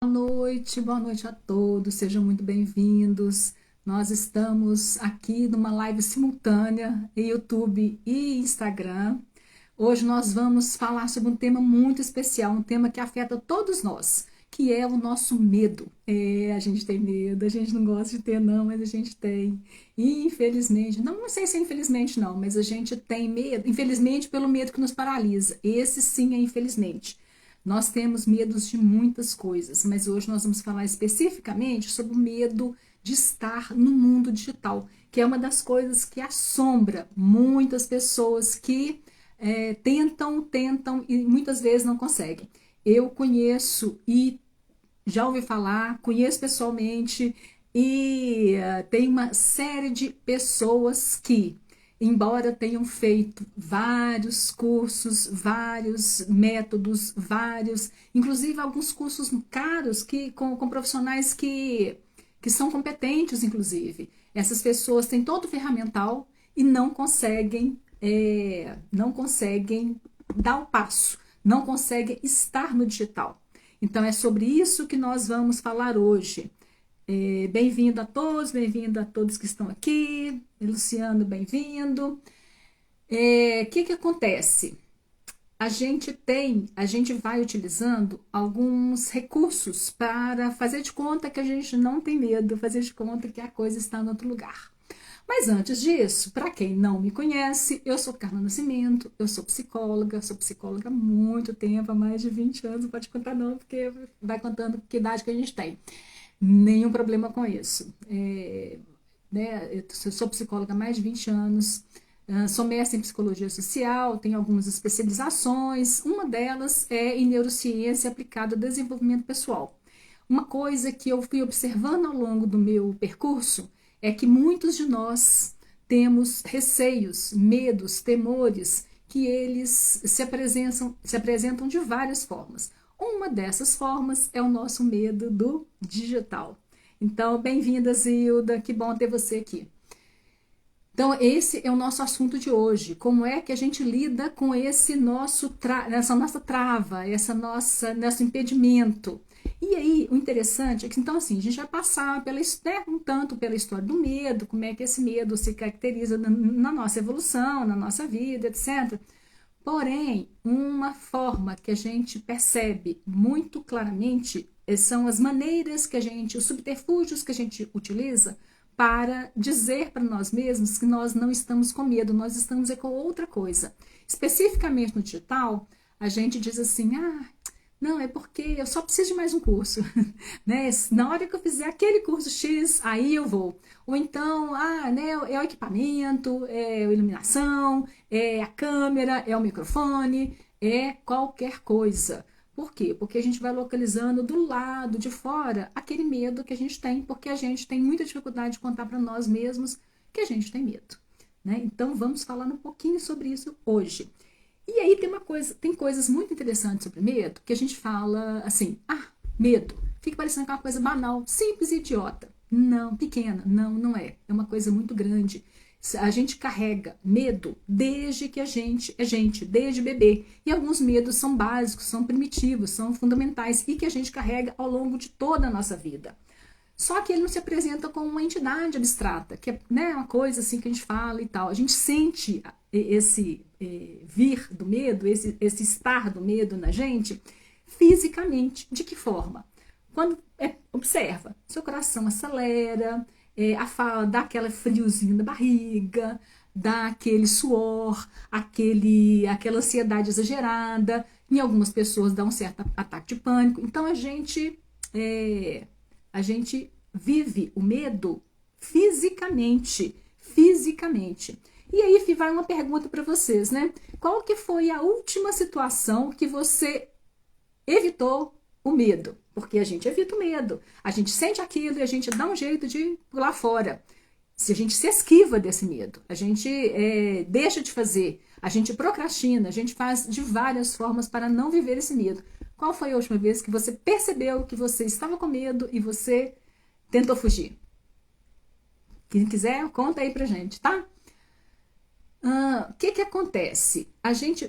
Boa noite a todos, sejam muito bem-vindos. Nós estamos aqui numa live simultânea em YouTube e Instagram. Hoje nós vamos falar sobre um tema muito especial, um tema que afeta todos nós, que é o nosso medo. A gente tem medo, a gente não gosta de ter não, mas a gente tem. E infelizmente, não sei se é infelizmente não, mas a gente tem medo, infelizmente pelo medo que nos paralisa. Esse sim é infelizmente. Nós temos medos de muitas coisas, mas hoje nós vamos falar especificamente sobre o medo de estar no mundo digital, que é uma das coisas que assombra muitas pessoas que tentam e muitas vezes não conseguem. Eu conheço e já ouvi falar, conheço pessoalmente e tem uma série de pessoas que, embora tenham feito vários cursos, vários métodos, inclusive alguns cursos caros com profissionais que são competentes, inclusive. Essas pessoas têm todo o ferramental e não conseguem dar o passo, não conseguem estar no digital. Então é sobre isso que nós vamos falar hoje. Bem-vindo a todos, bem-vindo a todos que estão aqui. Luciano, bem-vindo. Que acontece? A gente vai utilizando alguns recursos para fazer de conta que a gente não tem medo, fazer de conta que a coisa está em outro lugar. Mas antes disso, para quem não me conhece, eu sou Carla Nascimento, eu sou psicóloga há muito tempo, há mais de 20 anos, não pode contar não, porque vai contando que idade que a gente tem. Nenhum problema com isso. Eu sou psicóloga há mais de 20 anos, sou mestre em psicologia social, tenho algumas especializações, uma delas é em neurociência aplicada ao desenvolvimento pessoal. Uma coisa que eu fui observando ao longo do meu percurso é que muitos de nós temos receios, medos, temores, que eles se apresentam de várias formas. Uma dessas formas é o nosso medo do digital. Então, bem-vinda, Zilda, que bom ter você aqui. Então, esse é o nosso assunto de hoje. Como é que a gente lida com essa nossa trava, nosso impedimento? E aí, o interessante é que, então, assim, a gente vai passar um tanto pela história do medo, como é que esse medo se caracteriza na nossa evolução, na nossa vida, etc. Porém, uma forma que a gente percebe muito claramente são as maneiras que os subterfúgios que a gente utiliza para dizer para nós mesmos que nós não estamos com medo, nós estamos com outra coisa. Especificamente no digital, a gente diz assim, não, é porque eu só preciso de mais um curso, né? Na hora que eu fizer aquele curso X, aí eu vou. Ou então, né, é o equipamento, é a iluminação, é a câmera, é o microfone, é qualquer coisa. Por quê? Porque a gente vai localizando do lado de fora aquele medo que a gente tem, porque a gente tem muita dificuldade de contar para nós mesmos que a gente tem medo, né? Então vamos falar um pouquinho sobre isso hoje. E aí tem coisas muito interessantes sobre medo, que a gente fala assim, medo, fica parecendo que é uma coisa banal, simples e idiota. Não, pequena, não é. É uma coisa muito grande. A gente carrega medo desde que a gente é gente, desde bebê. E alguns medos são básicos, são primitivos, são fundamentais e que a gente carrega ao longo de toda a nossa vida. Só que ele não se apresenta como uma entidade abstrata, que é, né, uma coisa assim que a gente fala e tal. A gente sente esse vir do medo, esse estar do medo na gente, fisicamente. De que forma? Quando observa, seu coração acelera, a fala dá aquela friozinho na barriga, dá aquele suor, aquela ansiedade exagerada. Em algumas pessoas dá um certo ataque de pânico. Então a gente vive o medo fisicamente. E aí vai uma pergunta para vocês, né? Qual que foi a última situação que você evitou o medo? Porque a gente evita o medo. A gente sente aquilo e a gente dá um jeito de pular fora. Se a gente se esquiva desse medo, a gente deixa de fazer, a gente procrastina, a gente faz de várias formas para não viver esse medo. Qual foi a última vez que você percebeu que você estava com medo e você tentou fugir? Quem quiser, conta aí pra gente, tá? O que que acontece?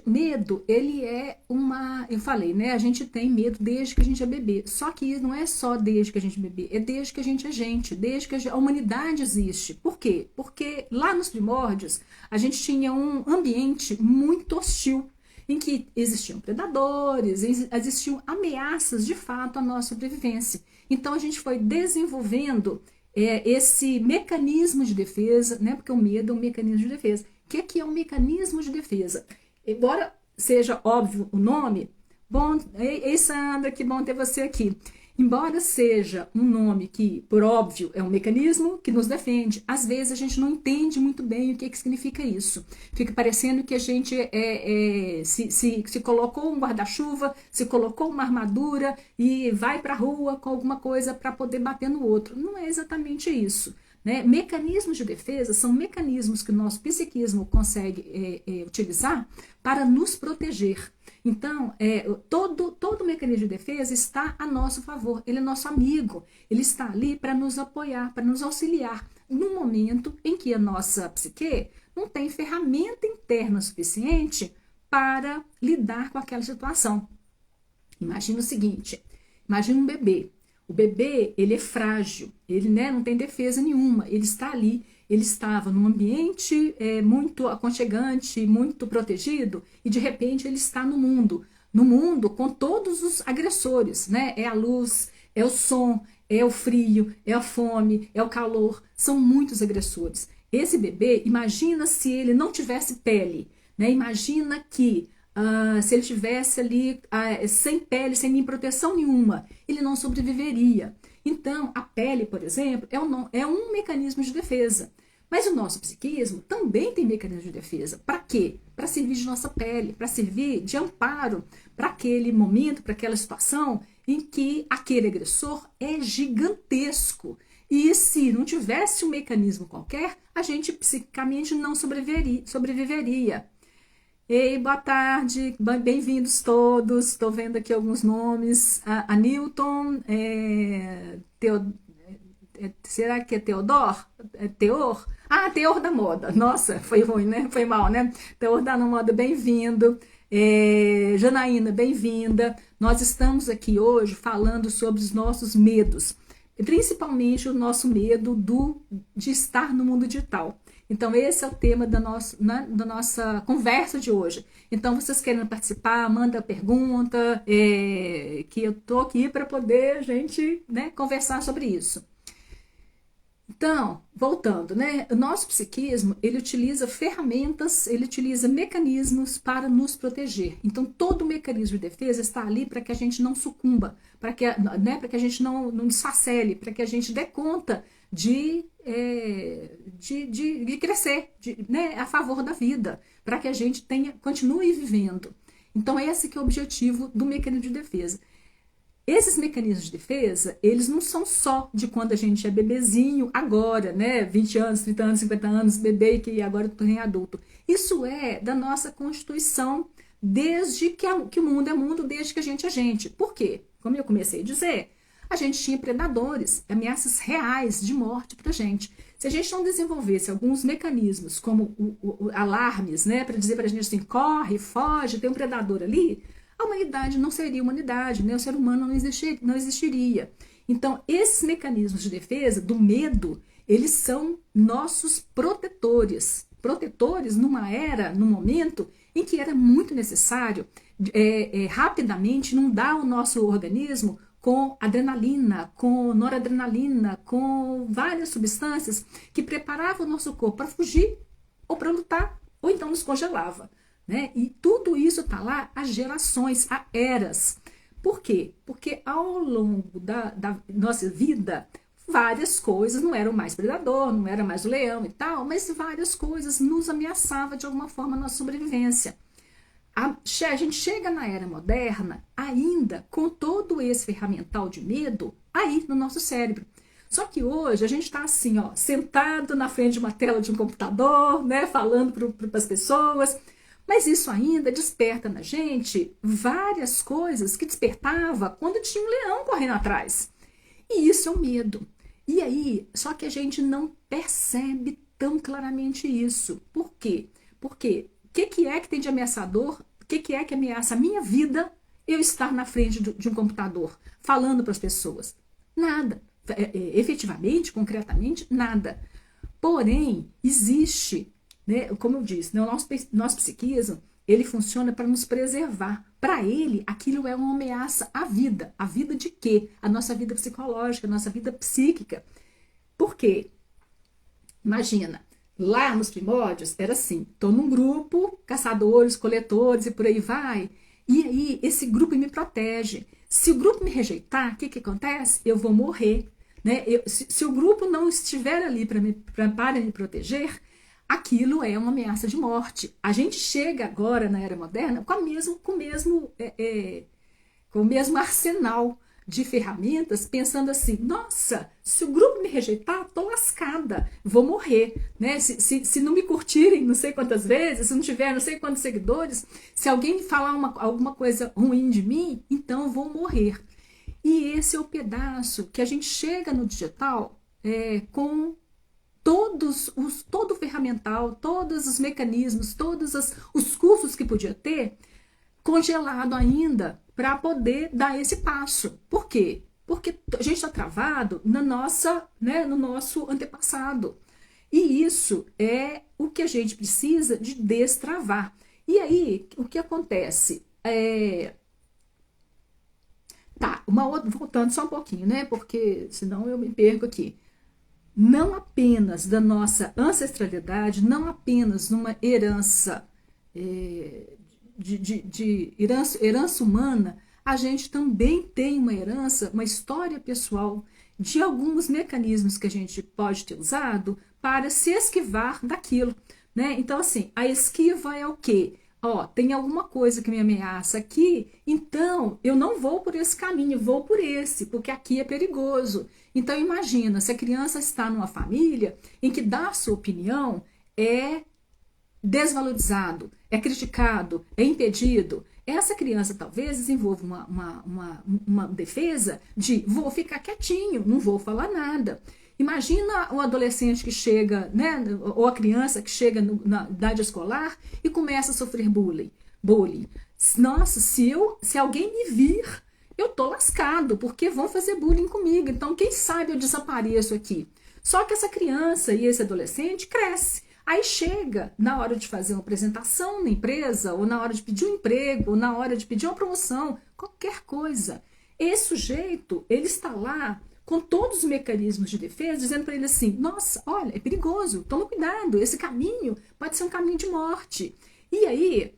Medo, ele é eu falei, né? A gente tem medo desde que a gente é bebê. Só que não é só desde que a gente é bebê, é desde que a gente é gente, desde que a humanidade existe. Por quê? Porque lá nos primórdios, a gente tinha um ambiente muito hostil, em que existiam predadores, existiam ameaças de fato à nossa sobrevivência. Então a gente foi desenvolvendo esse mecanismo de defesa, né? Porque o medo é um mecanismo de defesa. O que é um mecanismo de defesa? Embora seja óbvio o nome, bom, ei Sandra, que bom ter você aqui. Embora seja um nome que, por óbvio, é um mecanismo que nos defende, às vezes a gente não entende muito bem o que significa isso. Fica parecendo que a gente se colocou um guarda-chuva, se colocou uma armadura e vai para a rua com alguma coisa para poder bater no outro. Não é exatamente isso. Né? Mecanismos de defesa são mecanismos que o nosso psiquismo consegue utilizar para nos proteger. Então, todo mecanismo de defesa está a nosso favor, ele é nosso amigo, ele está ali para nos apoiar, para nos auxiliar, no momento em que a nossa psique não tem ferramenta interna suficiente para lidar com aquela situação. Imagina o seguinte, imagina um bebê. O bebê, ele é frágil, ele, né, não tem defesa nenhuma, ele está ali, ele estava num ambiente muito aconchegante, muito protegido, e de repente ele está no mundo com todos os agressores, né? É a luz, é o som, é o frio, é a fome, é o calor, são muitos agressores. Esse bebê, imagina se ele não tivesse pele, né? Imagina que se ele estivesse ali sem pele, sem nem proteção nenhuma, ele não sobreviveria. Então, a pele, por exemplo, é um mecanismo de defesa. Mas o nosso psiquismo também tem mecanismo de defesa. Para quê? Para servir de nossa pele, para servir de amparo para aquele momento, para aquela situação em que aquele agressor é gigantesco. E se não tivesse um mecanismo qualquer, a gente psicicamente não sobreviveria. Ei, boa tarde, bem-vindos todos. Estou vendo aqui alguns nomes. A Newton, será que é Teodor? Teor? Ah, Teor da Moda. Nossa, foi ruim, né? Foi mal, né? Teor da Moda, bem-vindo. Janaína, bem-vinda. Nós estamos aqui hoje falando sobre os nossos medos, principalmente o nosso medo de estar no mundo digital. Então, esse é o tema da nossa conversa de hoje. Então, vocês querem participar, manda pergunta, que eu estou aqui para poder a gente, né, conversar sobre isso. Então, voltando, né? O nosso psiquismo, ele utiliza ferramentas, ele utiliza mecanismos para nos proteger. Então, todo mecanismo de defesa está ali para que a gente não sucumba, para que a gente não desfacele, para que a gente dê conta de crescer, né, a favor da vida, para que a gente continue vivendo. Então, esse que é o objetivo do mecanismo de defesa. Esses mecanismos de defesa, eles não são só de quando a gente é bebezinho, agora, né, 20 anos, 30 anos, 50 anos, bebê, que agora eu tô adulto. Isso é da nossa Constituição, desde que o mundo é mundo, desde que a gente é gente. Por quê? Como eu comecei a dizer, a gente tinha predadores, ameaças reais de morte pra gente. Se a gente não desenvolvesse alguns mecanismos, como alarmes, né, para dizer pra gente assim, corre, foge, tem um predador ali, a humanidade não seria humanidade, né? O ser humano não existiria. Então, esses mecanismos de defesa, do medo, eles são nossos protetores. Protetores numa era, num momento em que era muito necessário rapidamente inundar o nosso organismo com adrenalina, com noradrenalina, com várias substâncias que preparavam o nosso corpo para fugir ou para lutar, ou então nos congelava. Né? E tudo isso está lá há gerações, há eras. Por quê? Porque ao longo da nossa vida, várias coisas, não era o mais predador, não era mais o leão e tal, mas várias coisas nos ameaçavam de alguma forma a nossa sobrevivência. A gente chega na era moderna ainda com todo esse ferramental de medo aí no nosso cérebro. Só que hoje a gente está assim, ó, sentado na frente de uma tela de um computador, né, falando para as pessoas. Mas isso ainda desperta na gente várias coisas que despertava quando tinha um leão correndo atrás. E isso é o medo. E aí, só que a gente não percebe tão claramente isso. Por quê? Por quê? O que é que tem de ameaçador? O que é que ameaça a minha vida eu estar na frente de um computador, falando para as pessoas? Nada. Efetivamente, concretamente, nada. Porém, existe, né, como eu disse, né, o nosso psiquismo, ele funciona para nos preservar. Para ele, aquilo é uma ameaça à vida. A vida de quê? A nossa vida psicológica, a nossa vida psíquica. Por quê? Imagina, lá nos primórdios era assim, estou num grupo, caçadores, coletores e por aí vai, e aí esse grupo me protege. Se o grupo me rejeitar, o que acontece? Eu vou morrer. Né? Se o grupo não estiver ali para me proteger, aquilo é uma ameaça de morte. A gente chega agora na era moderna com o mesmo arsenal de ferramentas, pensando assim, nossa, se o grupo me rejeitar, tô lascada, vou morrer, né? Se não me curtirem não sei quantas vezes, se não tiver não sei quantos seguidores, se alguém falar alguma coisa ruim de mim, então eu vou morrer. E esse é o pedaço que a gente chega no digital com todo o ferramental, todos os mecanismos, todos os cursos que podia ter, congelado ainda para poder dar esse passo. Por quê? Porque a gente está travado no nosso antepassado. E isso é o que a gente precisa de destravar. E aí, o que acontece? Voltando só um pouquinho, né? Porque senão eu me perco aqui. Não apenas da nossa ancestralidade, não apenas numa herança de herança humana, a gente também tem uma herança, uma história pessoal de alguns mecanismos que a gente pode ter usado para se esquivar daquilo, né? Então, assim, a esquiva é o quê? Tem alguma coisa que me ameaça aqui, então eu não vou por esse caminho, vou por esse, porque aqui é perigoso. Então, imagina, se a criança está numa família em que dar sua opinião é desvalorizado, é criticado, é impedido, essa criança talvez desenvolva uma defesa de vou ficar quietinho, não vou falar nada. Imagina o adolescente que chega, né, ou a criança que chega na idade escolar e começa a sofrer bullying. Nossa, se alguém me vir, eu tô lascado, porque vão fazer bullying comigo. Então, quem sabe eu desapareço aqui. Só que essa criança e esse adolescente cresce. Aí chega na hora de fazer uma apresentação na empresa, ou na hora de pedir um emprego, ou na hora de pedir uma promoção, qualquer coisa. Esse sujeito, ele está lá com todos os mecanismos de defesa, dizendo para ele assim, nossa, olha, é perigoso, toma cuidado, esse caminho pode ser um caminho de morte. E aí,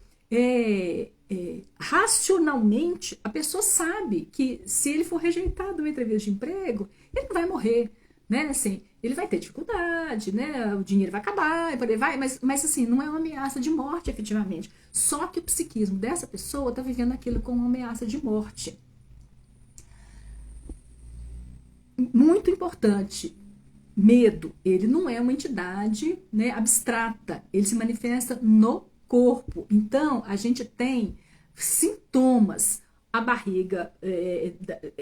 racionalmente, a pessoa sabe que se ele for rejeitado numa entrevista de emprego, ele não vai morrer, né? Assim, ele vai ter dificuldade, né? O dinheiro vai acabar, e por aí vai, mas assim, não é uma ameaça de morte, efetivamente. Só que o psiquismo dessa pessoa está vivendo aquilo como uma ameaça de morte. Muito importante, medo, ele não é uma entidade, né, abstrata, ele se manifesta no corpo. Então, a gente tem sintomas, a barriga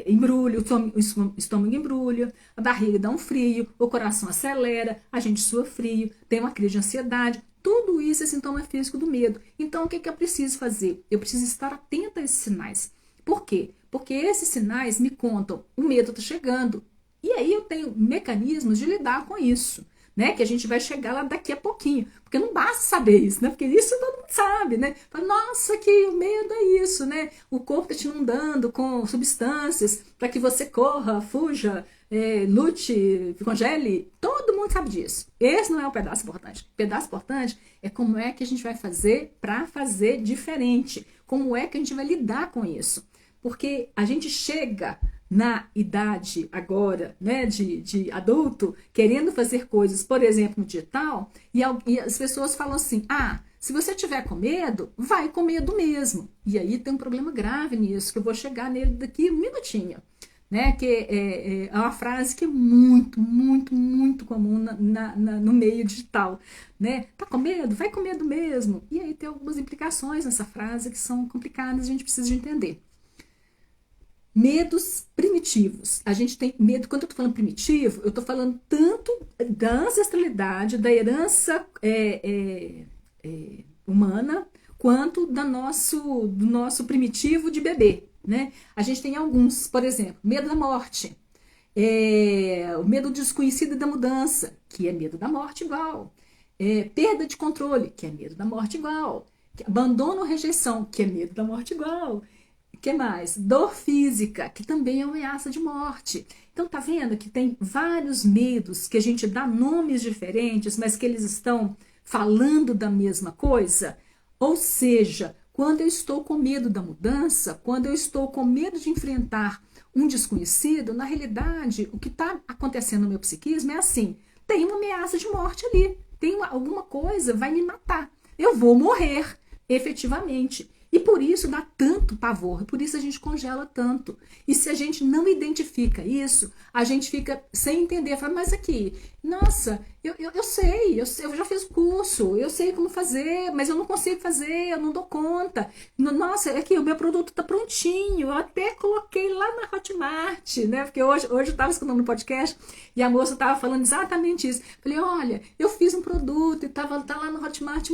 embrulha, o estômago embrulha, a barriga dá um frio, o coração acelera, a gente sua frio, tem uma crise de ansiedade. Tudo isso é sintoma físico do medo. Então, o que eu preciso fazer? Eu preciso estar atenta a esses sinais. Por quê? Porque esses sinais me contam, o medo está chegando. E aí eu tenho mecanismos de lidar com isso, né? Que a gente vai chegar lá daqui a pouquinho. Porque não basta saber isso, né? Porque isso todo mundo sabe, né? Fala, nossa, que o medo é isso, né? O corpo está te inundando com substâncias para que você corra, fuja, lute, congele. Todo mundo sabe disso. Esse não é o pedaço importante. O pedaço importante é como é que a gente vai fazer para fazer diferente. Como é que a gente vai lidar com isso. Porque a gente chega na idade agora, né, de adulto, querendo fazer coisas, por exemplo, no digital, e as pessoas falam assim, se você tiver com medo, vai com medo mesmo. E aí tem um problema grave nisso, que eu vou chegar nele daqui um minutinho. Né, que é uma frase que é muito, muito, muito comum no meio digital. Né? Tá com medo? Vai com medo mesmo. E aí tem algumas implicações nessa frase que são complicadas, a gente precisa de entender. Medos primitivos. A gente tem medo, quando eu estou falando primitivo, eu estou falando tanto da ancestralidade, da herança humana, quanto do nosso primitivo de bebê, né? A gente tem alguns, por exemplo, medo da morte, o medo do desconhecido e da mudança, que é medo da morte igual, perda de controle, que é medo da morte igual, abandono ou rejeição, que é medo da morte igual. O que mais? Dor física, que também é uma ameaça de morte. Então, tá vendo que tem vários medos que a gente dá nomes diferentes, mas que eles estão falando da mesma coisa? Ou seja, quando eu estou com medo da mudança, quando eu estou com medo de enfrentar um desconhecido, na realidade, o que está acontecendo no meu psiquismo é assim: tem uma ameaça de morte ali, alguma coisa vai me matar, eu vou morrer, efetivamente. E por isso dá tanto pavor, por isso a gente congela tanto. E se a gente não identifica isso, a gente fica sem entender. Fala, mas aqui, nossa, eu sei, eu já fiz curso, eu sei como fazer, mas eu não consigo fazer, eu não dou conta. Nossa, aqui o meu produto está prontinho, eu até coloquei lá na Hotmart, né? Porque hoje eu estava escutando no podcast e a moça estava falando exatamente isso. Falei, olha, eu fiz um produto e tá lá no Hotmart,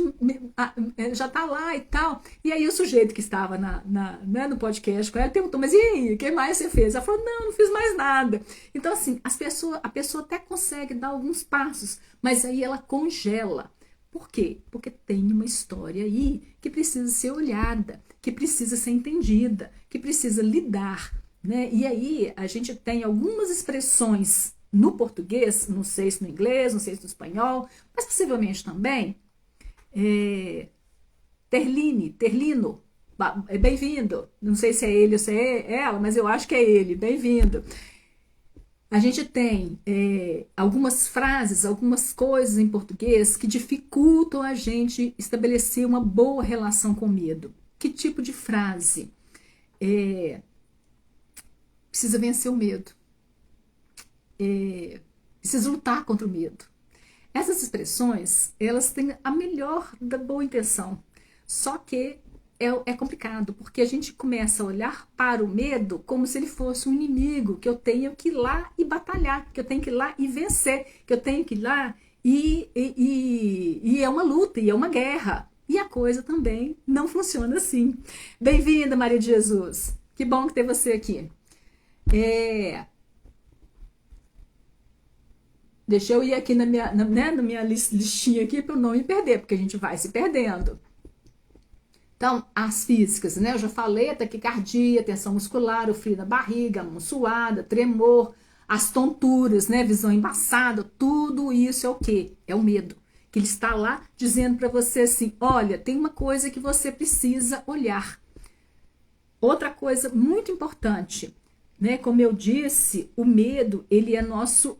já tá lá e tal. E aí o sujeito que estava né, no podcast com ela perguntou, mas e aí, o que mais você fez? Ela falou, não fiz mais nada. Então, assim, a pessoa até consegue dar alguns passos, mas aí ela congela. Por quê? Porque tem uma história aí que precisa ser olhada, que precisa ser entendida, que precisa lidar, né? E aí a gente tem algumas expressões no português, não sei se no inglês, não sei se no espanhol, mas possivelmente também, Terlino, bem-vindo. Não sei se é ele ou se é ela, mas eu acho que é ele, bem-vindo. A gente tem algumas frases, algumas coisas em português que dificultam a gente estabelecer uma boa relação com o medo. Que tipo de frase? Precisa vencer o medo. Precisa lutar contra o medo. Essas expressões, elas têm a melhor da boa intenção. Só que é complicado, porque a gente começa a olhar para o medo como se ele fosse um inimigo, que eu tenho que ir lá e batalhar, que eu tenho que ir lá e vencer, que eu tenho que ir lá e é uma luta, e é uma guerra. E a coisa também não funciona assim. Bem-vinda, Maria de Jesus. Que bom ter você aqui. Deixa eu ir aqui na minha listinha aqui para eu não me perder, porque a gente vai se perdendo. Então, as físicas, né? Eu já falei, taquicardia, tensão muscular, o frio na barriga, mão suada, tremor, as tonturas, né? Visão embaçada, tudo isso é o quê? É o medo. Que ele está lá dizendo para você assim, olha, tem uma coisa que você precisa olhar. Outra coisa muito importante, né? Como eu disse, o medo, ele é nosso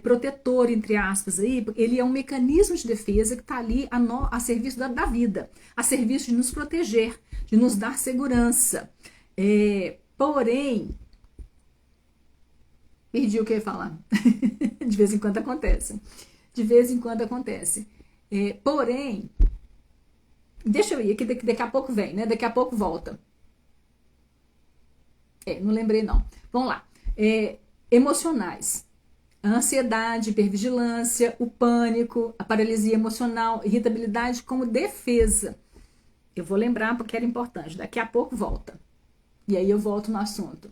protetor, entre aspas, aí, ele é um mecanismo de defesa que está ali a serviço da vida, a serviço de nos proteger, de nos dar segurança. Porém, perdi o que eu ia falar. De vez em quando acontece. De vez em quando acontece. Porém, deixa eu ir, que daqui a pouco vem, né? Daqui a pouco volta. Não lembrei não. Vamos lá. Emocionais. A ansiedade, hipervigilância, o pânico, a paralisia emocional, irritabilidade como defesa. Eu vou lembrar porque era importante. Daqui a pouco volta. E aí eu volto no assunto.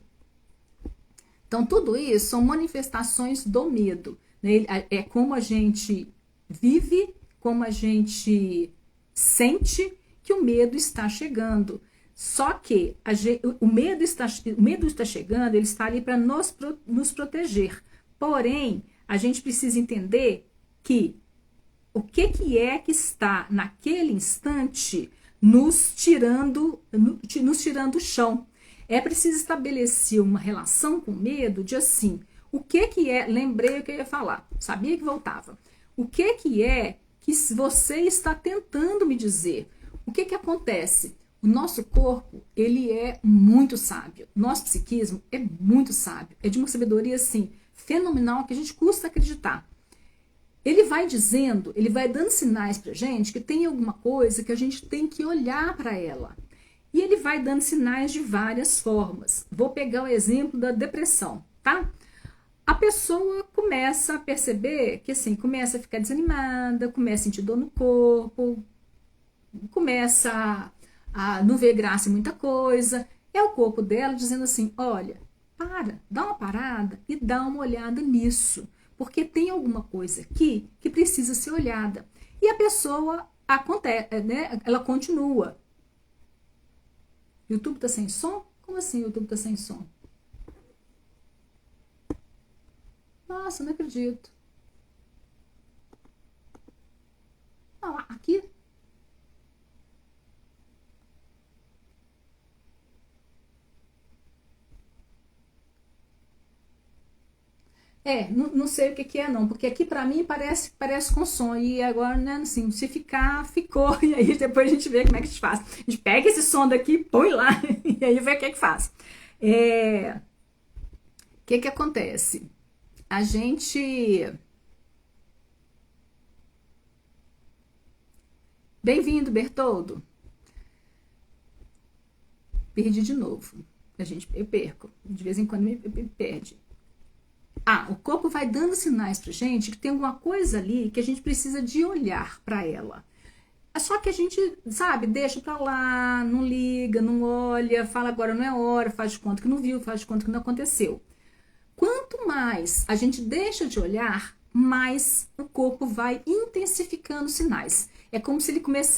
Então, tudo isso são manifestações do medo, né? É como a gente vive, como a gente sente que o medo está chegando. Só que o medo está chegando, ele está ali para nos proteger. Porém, a gente precisa entender que o que é que está naquele instante nos tirando o chão. É preciso estabelecer uma relação com o medo de assim, o que é, lembrei o que eu ia falar, sabia que voltava. O que é que você está tentando me dizer? O que acontece? O nosso corpo, ele é muito sábio. Nosso psiquismo é muito sábio. É de uma sabedoria, assim, fenomenal que a gente custa acreditar. Ele vai dizendo, ele vai dando sinais pra gente que tem alguma coisa que a gente tem que olhar para ela. E ele vai dando sinais de várias formas. Vou pegar o exemplo da depressão, tá? A pessoa começa a perceber que, assim, começa a ficar desanimada, começa a sentir dor no corpo, começa a não ver graça em muita coisa. É o corpo dela dizendo assim: olha, dá uma parada e dá uma olhada nisso, porque tem alguma coisa aqui que precisa ser olhada. E a pessoa acontece, né? Ela continua. YouTube tá sem som? Como assim o YouTube tá sem som? Nossa, não acredito. Não, aqui. Não sei o que, que é não, porque aqui pra mim parece com som, e agora, né, assim, se ficar, ficou, e aí depois a gente vê como é que a gente faz. A gente pega esse som daqui, põe lá, e aí vê o que é que faz. O que que acontece? A gente... Bem-vindo, Bertoldo. Perdi de novo. Eu perco. De vez em quando me perde. O corpo vai dando sinais pra gente que tem alguma coisa ali que a gente precisa de olhar para ela. Só que a gente, sabe, deixa pra lá, não liga, não olha, fala agora não é hora, faz de conta que não viu, faz de conta que não aconteceu. Quanto mais a gente deixa de olhar, mais o corpo vai intensificando os sinais. É como se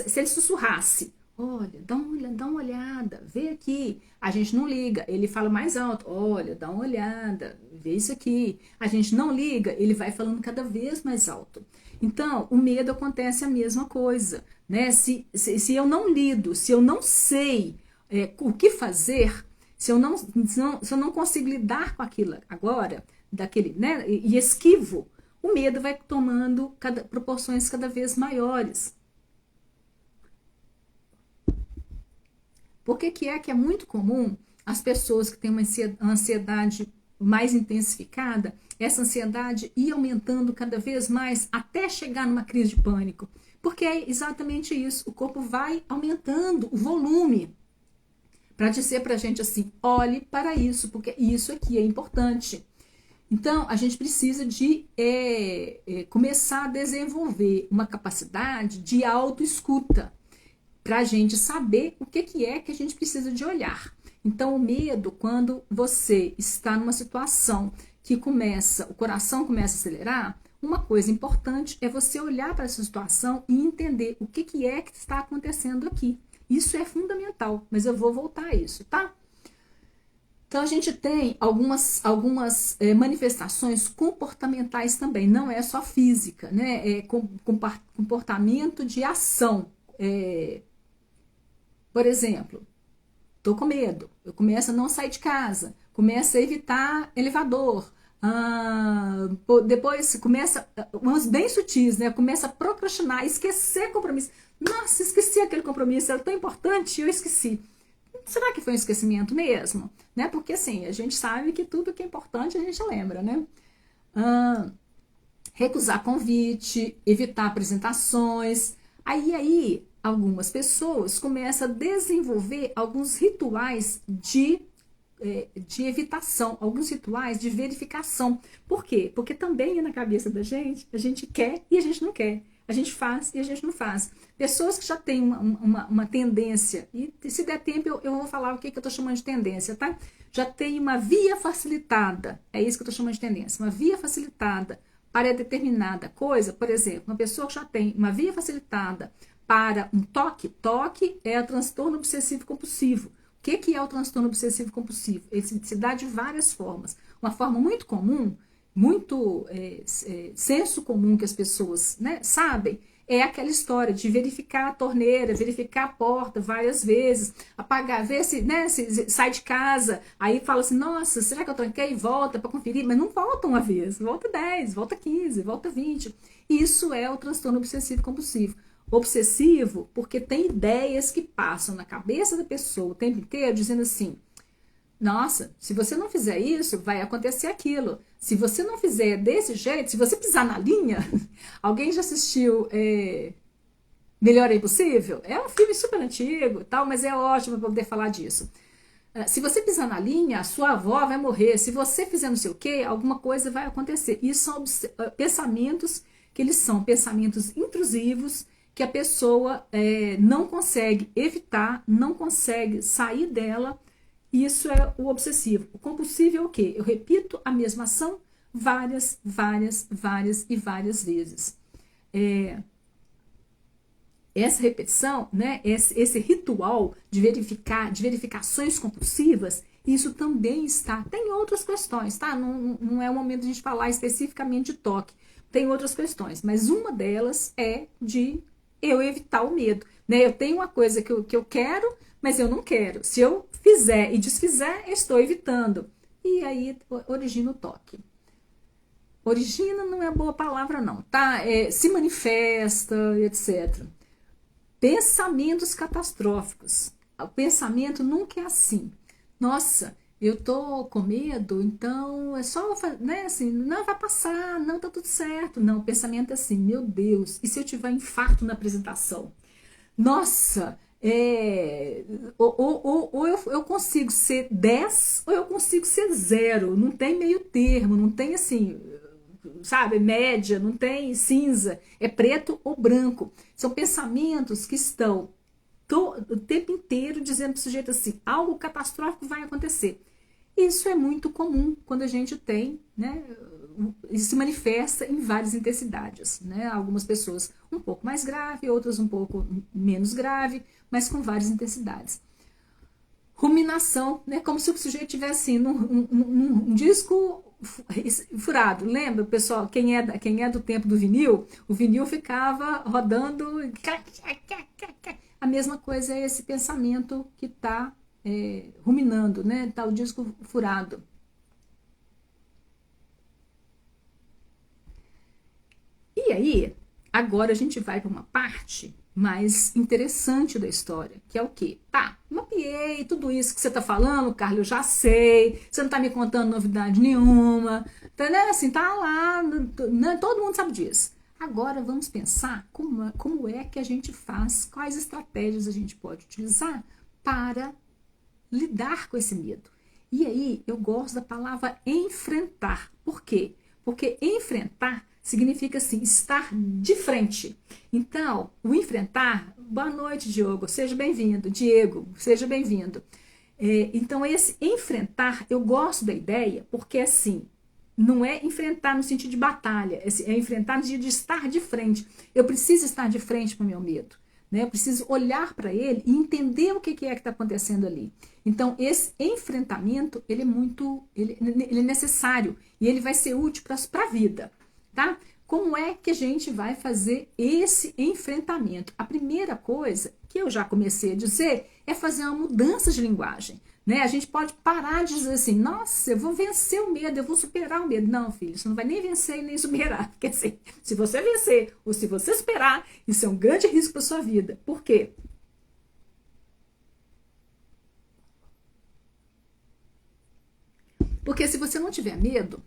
se ele sussurrasse: olha, dá uma olhada, vê aqui. A gente não liga, ele fala mais alto: olha, dá uma olhada, vê isso aqui. A gente não liga, ele vai falando cada vez mais alto. Então, o medo acontece a mesma coisa, né? Se eu não lido, se eu não sei o que fazer, se eu não consigo lidar com aquilo agora, daquele, né, e esquivo, o medo vai tomando proporções cada vez maiores. Por que é muito comum as pessoas que têm uma ansiedade mais intensificada, essa ansiedade ir aumentando cada vez mais até chegar numa crise de pânico? Porque é exatamente isso, o corpo vai aumentando o volume para dizer para a gente assim: olhe para isso, porque isso aqui é importante. Então, a gente precisa de começar a desenvolver uma capacidade de autoescuta para a gente saber o que é que a gente precisa de olhar. Então, o medo, quando você está numa situação que o coração começa a acelerar, uma coisa importante é você olhar para essa situação e entender o que é que está acontecendo aqui. Isso é fundamental, mas eu vou voltar a isso, tá? Então a gente tem algumas manifestações comportamentais também, não é só física, né? É comportamento de ação. Por exemplo, tô com medo, eu começo a não sair de casa, começo a evitar elevador. Depois começa, umas bem sutis, né? Começa a procrastinar, esquecer compromisso. Nossa, esqueci aquele compromisso, era tão importante, eu esqueci. Será que foi um esquecimento mesmo? Né? Porque assim, a gente sabe que tudo que é importante a gente lembra, né? Recusar convite, evitar apresentações. Aí, algumas pessoas começam a desenvolver alguns rituais de evitação, alguns rituais de verificação. Por quê? Porque também na cabeça da gente, a gente quer e a gente não quer. A gente faz e a gente não faz. Pessoas que já têm uma tendência, e se der tempo eu vou falar o que eu estou chamando de tendência, tá? Já tem uma via facilitada, é isso que eu estou chamando de tendência, uma via facilitada para determinada coisa. Por exemplo, uma pessoa que já tem uma via facilitada para um toque é o transtorno obsessivo compulsivo. O que é o transtorno obsessivo compulsivo? Ele se dá de várias formas. Uma forma muito comum, muito senso comum que as pessoas, né, sabem, é aquela história de verificar a torneira, verificar a porta várias vezes, apagar, ver se, né, se sai de casa, aí fala assim: nossa, será que eu tranquei? E volta para conferir, mas não volta uma vez, volta 10, volta 15, volta 20. Isso é o transtorno obsessivo compulsivo. Obsessivo porque tem ideias que passam na cabeça da pessoa o tempo inteiro dizendo assim: nossa, se você não fizer isso, vai acontecer aquilo. Se você não fizer desse jeito, se você pisar na linha... Alguém já assistiu Melhor é Impossível? É um filme super antigo, tal, mas é ótimo para poder falar disso. Se você pisar na linha, a sua avó vai morrer. Se você fizer não sei o quê, alguma coisa vai acontecer. Isso são pensamentos que eles são pensamentos intrusivos, que a pessoa não consegue evitar, não consegue sair dela. Isso é o obsessivo. O compulsivo é o quê? Eu repito a mesma ação várias e várias vezes. Essa repetição, né, esse ritual de verificações compulsivas, isso também está. Tem outras questões, tá? Não é o momento de a gente falar especificamente de toque. Tem outras questões, mas uma delas é de eu evitar o medo. Né? Eu tenho uma coisa que eu quero, mas eu não quero. Se eu fizer e desfizer, eu estou evitando. E aí origina o toque. Origina não é boa palavra, não, tá? Se manifesta, etc. Pensamentos catastróficos. O pensamento nunca é assim. Nossa, eu tô com medo, então é só, né, assim, não vai passar, não tá tudo certo. Não, o pensamento é assim, meu Deus, e se eu tiver infarto na apresentação? Nossa, ou eu consigo ser 10 ou eu consigo ser zero. Não tem meio termo, não tem assim, sabe, média, não tem cinza, é preto ou branco. São pensamentos que estão o tempo inteiro dizendo para o sujeito assim, algo catastrófico vai acontecer. Isso é muito comum quando a gente tem, né, isso se manifesta em várias intensidades, né? Algumas pessoas um pouco mais grave, outras um pouco menos grave, mas com várias intensidades. Ruminação, né? Como se o sujeito tivesse assim, num disco furado. Lembra, pessoal, quem é do tempo do vinil? O vinil ficava rodando. A mesma coisa é esse pensamento que está ruminando, né? Tá o disco furado. E aí, agora a gente vai para uma parte mais interessante da história, que é o quê? Tá, mapeei tudo isso que você tá falando, Carlos, eu já sei, você não tá me contando novidade nenhuma, tá, né? Assim, tá lá, né? Todo mundo sabe disso. Agora vamos pensar como é que a gente faz, quais estratégias a gente pode utilizar para lidar com esse medo. E aí eu gosto da palavra enfrentar. Por quê? Porque enfrentar significa assim, estar de frente. Então, o enfrentar, boa noite, Diogo, seja bem-vindo. Diego, seja bem-vindo. Então, esse enfrentar, eu gosto da ideia, porque assim, não é enfrentar no sentido de batalha, é enfrentar no sentido de estar de frente. Eu preciso estar de frente para o meu medo. Né? Eu preciso olhar para ele e entender o que é que está acontecendo ali. Então, esse enfrentamento, ele é necessário e ele vai ser útil para a vida. Tá? Como é que a gente vai fazer esse enfrentamento? A primeira coisa que eu já comecei a dizer é fazer uma mudança de linguagem. Né? A gente pode parar de dizer assim, nossa, eu vou vencer o medo, eu vou superar o medo. Não, filho, você não vai nem vencer e nem superar. Porque assim, se você vencer ou se você superar, isso é um grande risco para sua vida. Por quê? Porque se você não tiver medo,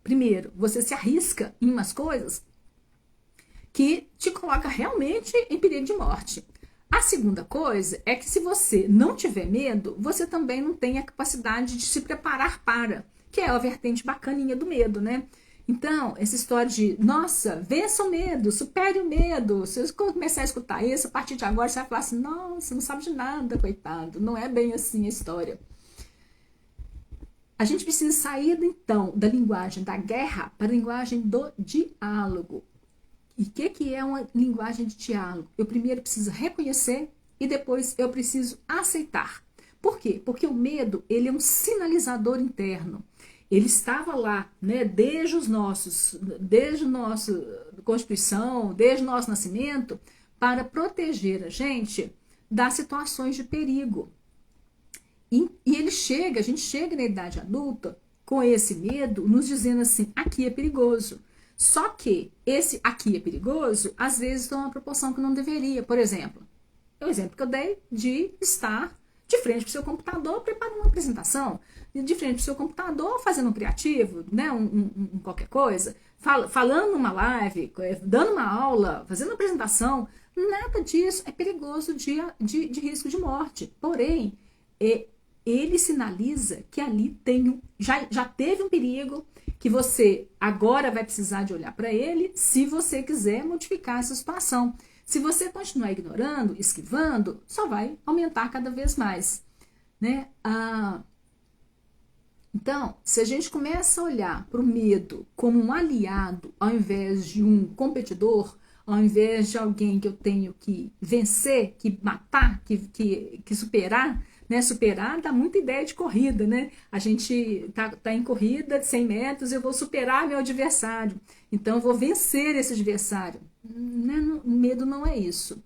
primeiro, você se arrisca em umas coisas que te coloca realmente em perigo de morte. A segunda coisa é que se você não tiver medo, você também não tem a capacidade de se preparar para, que é a vertente bacaninha do medo, né? Então, essa história de, nossa, vença o medo, supere o medo. Se você começar a escutar isso, a partir de agora você vai falar assim, nossa, não sabe de nada, coitado. Não é bem assim a história. A gente precisa sair, então, da linguagem da guerra para a linguagem do diálogo. E o que é uma linguagem de diálogo? Eu primeiro preciso reconhecer e depois eu preciso aceitar. Por quê? Porque o medo, ele é um sinalizador interno. Ele estava lá, né, desde a nossa Constituição, desde o nosso nascimento, para proteger a gente das situações de perigo. E a gente chega na idade adulta com esse medo, nos dizendo assim, aqui é perigoso. Só que esse aqui é perigoso, às vezes toma uma proporção que não deveria. Por exemplo, é o exemplo que eu dei de estar de frente para o seu computador preparando uma apresentação, de frente para o seu computador fazendo um criativo, né, qualquer coisa, falando numa live, dando uma aula, fazendo uma apresentação. Nada disso é perigoso de risco de morte. Porém, ele sinaliza que ali já teve um perigo, que você agora vai precisar de olhar para ele se você quiser modificar essa situação. Se você continuar ignorando, esquivando, só vai aumentar cada vez mais, né? Então, se a gente começa a olhar para o medo como um aliado, ao invés de um competidor, ao invés de alguém que eu tenho que vencer, que matar, que superar, né? Superar dá muita ideia de corrida, né? A gente tá em corrida de 100 metros, eu vou superar meu adversário. Então, eu vou vencer esse adversário. Né? Medo não é isso.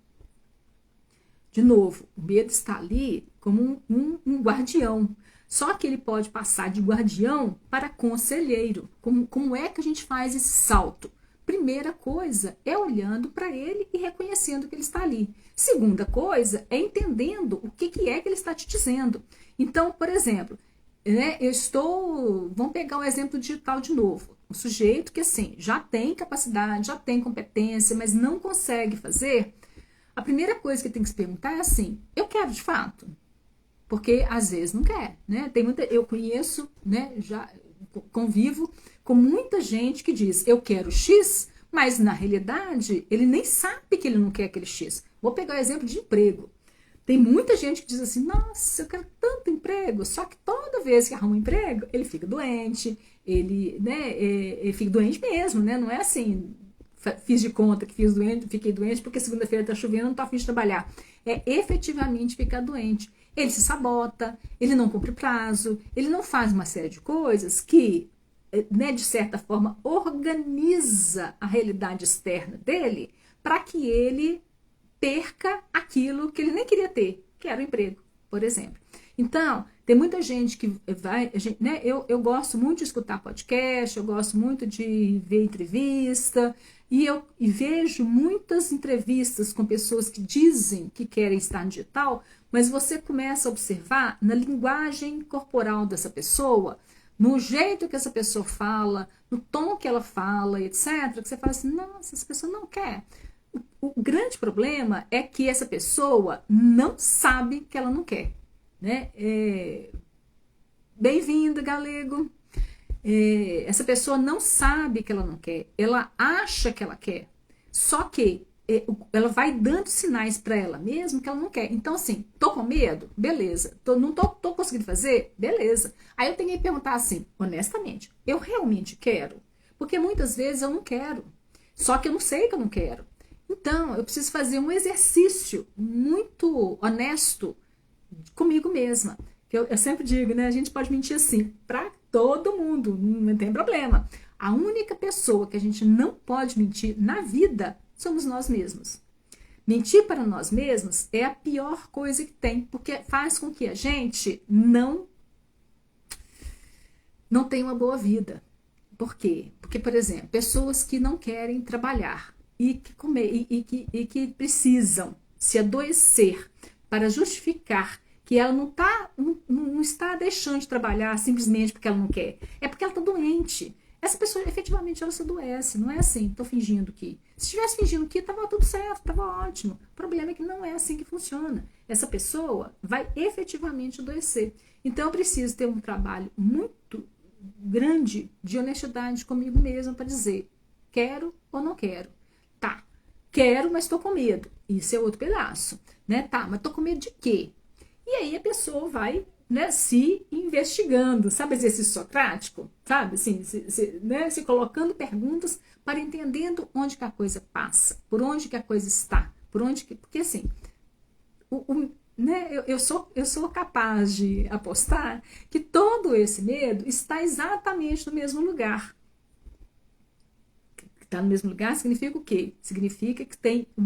De novo, o medo está ali como um guardião. Só que ele pode passar de guardião para conselheiro. Como é que a gente faz esse salto? Primeira coisa é olhando para ele e reconhecendo que ele está ali. Segunda coisa é entendendo o que é que ele está te dizendo. Então, por exemplo, né, vamos pegar o exemplo digital de novo. O sujeito que assim já tem capacidade, já tem competência, mas não consegue fazer. A primeira coisa que tem que se perguntar é assim: eu quero de fato? Porque às vezes não quer, né? Eu conheço, né? Já convivo com muita gente que diz eu quero X, mas na realidade ele nem sabe que ele não quer aquele X. Vou pegar o exemplo de emprego. Tem muita gente que diz assim: nossa, eu quero tanto emprego, só que toda vez que arruma um emprego, ele fica doente, ele fica doente mesmo, né? Não é assim, fiz de conta que fiquei doente porque segunda-feira está chovendo, não estou a fim de trabalhar. É efetivamente ficar doente. Ele se sabota, ele não cumpre prazo, ele não faz uma série de coisas que, né, de certa forma, organiza a realidade externa dele para que ele perca aquilo que ele nem queria ter, que era o emprego, por exemplo. Então, tem muita gente que né, eu gosto muito de escutar podcast, eu gosto muito de ver entrevista, e vejo muitas entrevistas com pessoas que dizem que querem estar no digital, mas você começa a observar na linguagem corporal dessa pessoa, no jeito que essa pessoa fala, no tom que ela fala, etc., que você fala assim: nossa, essa pessoa não quer. O grande problema é que essa pessoa não sabe que ela não quer, né? Bem-vindo, galego. Essa pessoa não sabe que ela não quer, ela acha que ela quer, só que ela vai dando sinais para ela mesma que ela não quer. Então, assim, tô com medo? Beleza. Não tô conseguindo fazer? Beleza. Aí eu tenho que perguntar assim, honestamente, eu realmente quero? Porque muitas vezes eu não quero, só que eu não sei que eu não quero. Então, eu preciso fazer um exercício muito honesto comigo mesma. Eu sempre digo, né? A gente pode mentir assim para todo mundo, não tem problema. A única pessoa que a gente não pode mentir na vida somos nós mesmos. Mentir para nós mesmos é a pior coisa que tem, porque faz com que a gente não tenha uma boa vida. Por quê? Porque, por exemplo, pessoas que não querem trabalhar e que precisam se adoecer para justificar que ela não está deixando de trabalhar simplesmente porque ela não quer. É porque ela está doente. Essa pessoa, efetivamente, ela se adoece. Não é assim, estou fingindo que. Se estivesse fingindo que, estava tudo certo, estava ótimo. O problema é que não é assim que funciona. Essa pessoa vai efetivamente adoecer. Então, eu preciso ter um trabalho muito grande de honestidade comigo mesma para dizer: quero ou não quero? Tá, quero, mas estou com medo. Isso é outro pedaço, né? Tá, mas estou com medo de quê? E aí a pessoa vai, né, se investigando, sabe, exercício socrático, sabe, assim, se colocando perguntas para entendendo onde que a coisa passa, por onde que a coisa está, porque assim, né, eu sou capaz de apostar que todo esse medo está exatamente no mesmo lugar. Está no mesmo lugar significa o quê? Significa que tem a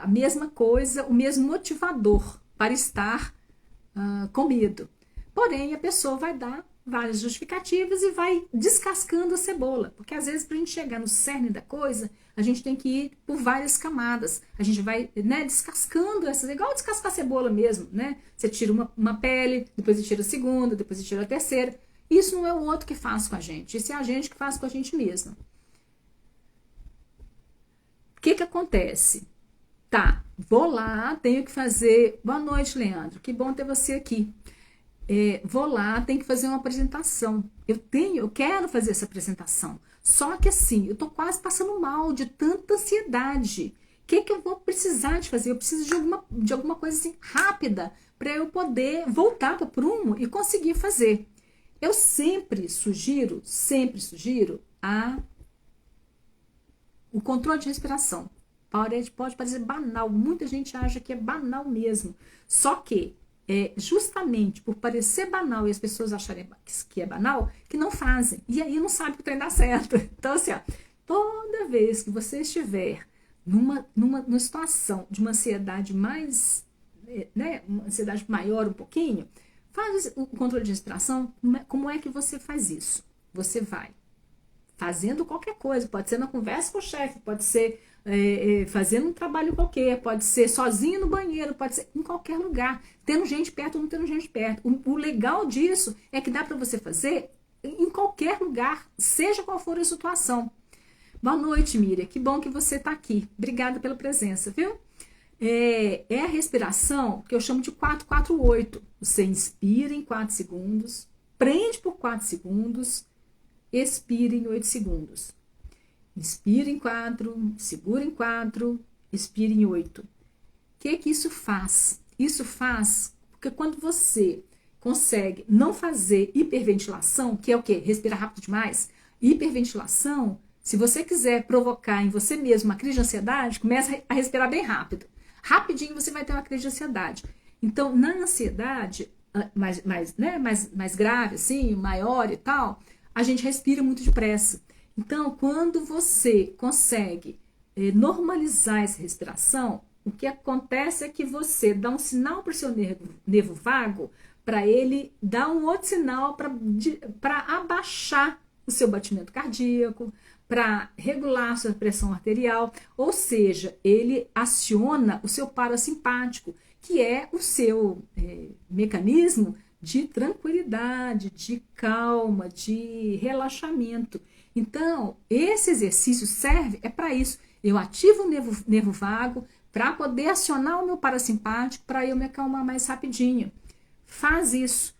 mesma coisa, o mesmo motivador para estar com medo. Porém, a pessoa vai dar várias justificativas e vai descascando a cebola, porque às vezes para a gente chegar no cerne da coisa, a gente tem que ir por várias camadas. A gente vai, né, descascando essas, igual descascar a cebola mesmo, né? Você tira uma pele, depois você tira a segunda, depois você tira a terceira. Isso não é o outro que faz com a gente, isso é a gente que faz com a gente mesma. O que acontece? Tá, vou lá, tenho que fazer. Boa noite, Leandro. Que bom ter você aqui. vou lá, tenho que fazer uma apresentação. Eu quero fazer essa apresentação. Só que assim, eu tô quase passando mal de tanta ansiedade. O que que eu vou precisar de fazer? Eu preciso de alguma coisa assim rápida para eu poder voltar para o prumo e conseguir fazer. Eu sempre sugiro o controle de respiração. Pode parecer banal, muita gente acha que é banal mesmo. Só que justamente por parecer banal e as pessoas acharem que é banal, que não fazem. E aí não sabe que o trem dá certo. Então, assim, ó, toda vez que você estiver numa situação de uma ansiedade mais, né, uma ansiedade maior um pouquinho, faz o controle de respiração. Como é que você faz isso? Você vai fazendo qualquer coisa, pode ser na conversa com o chefe, pode ser fazendo um trabalho qualquer, pode ser sozinho no banheiro, pode ser em qualquer lugar, tendo gente perto ou não tendo gente perto. O legal disso é que dá para você fazer em qualquer lugar, seja qual for a situação. Boa noite, Miriam, que bom que você está aqui. Obrigada pela presença, viu? É a respiração que eu chamo de 4-4-8. Você inspira em 4 segundos, prende por 4 segundos, expira em 8 segundos. Inspira em 4, segura em 4, expira em 8. O que isso faz? Isso faz porque quando você consegue não fazer hiperventilação, que é o quê? Respirar rápido demais. Hiperventilação, se você quiser provocar em você mesmo uma crise de ansiedade, comece a respirar bem rápido. Rapidinho você vai ter uma crise de ansiedade. Então, na ansiedade mais grave, assim, maior e tal, a gente respira muito depressa. Então, quando você consegue normalizar essa respiração, o que acontece é que você dá um sinal para o seu nervo vago, para ele dar um outro sinal para abaixar o seu batimento cardíaco, para regular a sua pressão arterial, ou seja, ele aciona o seu parasimpático, que é o seu mecanismo de tranquilidade, de calma, de relaxamento. Então, esse exercício serve para isso. Eu ativo o nervo vago para poder acionar o meu parasimpático para eu me acalmar mais rapidinho. Faz isso.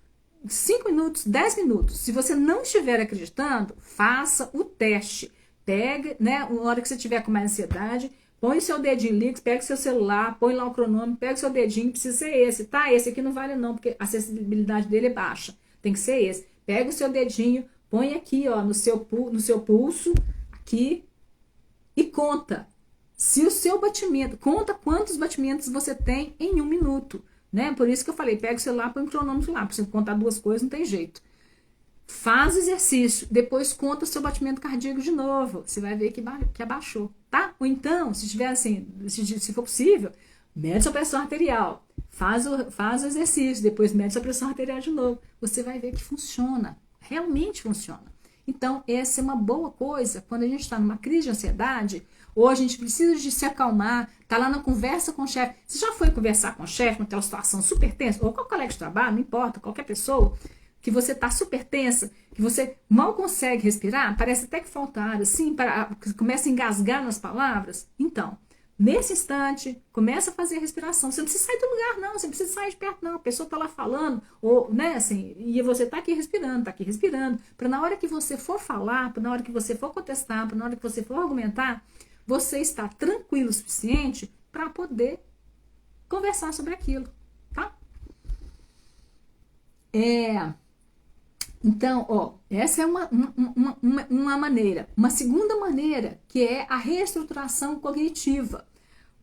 5 minutos, 10 minutos. Se você não estiver acreditando, faça o teste. Pega, né, na hora que você tiver com mais ansiedade, põe o seu dedinho líquido, pega o seu celular, põe lá o cronômetro, pega o seu dedinho, precisa ser esse, tá? Esse aqui não vale não, porque a sensibilidade dele é baixa. Tem que ser esse. Pega o seu dedinho, põe aqui, ó, no seu pulso, aqui, e conta. Se o seu batimento, conta quantos batimentos você tem em 1 minuto, né? Por isso que eu falei, pega o celular, põe o cronômetro lá, para você contar 2 coisas, não tem jeito. Faz o exercício, depois conta o seu batimento cardíaco de novo. Você vai ver que abaixou, tá? Ou então, se tiver assim, se for possível, mede sua pressão arterial. Faz o exercício, depois mede sua pressão arterial de novo. Você vai ver que funciona, realmente funciona. Então, essa é uma boa coisa quando a gente está numa crise de ansiedade, ou a gente precisa de se acalmar, tá lá na conversa com o chefe. Você já foi conversar com o chefe naquela situação super tensa, ou com o colega de trabalho, não importa, qualquer pessoa, que você está super tensa, que você mal consegue respirar, parece até que falta ar, assim, começa a engasgar nas palavras. Então, nesse instante, começa a fazer a respiração. Você não precisa sair do lugar, não, você não precisa sair de perto, não. A pessoa está lá falando, ou, né, assim, e você está aqui respirando, para na hora que você for falar, para na hora que você for contestar, para na hora que você for argumentar, você está tranquilo o suficiente para poder conversar sobre aquilo, tá? Então, ó, essa é uma maneira. Uma segunda maneira, que é a reestruturação cognitiva.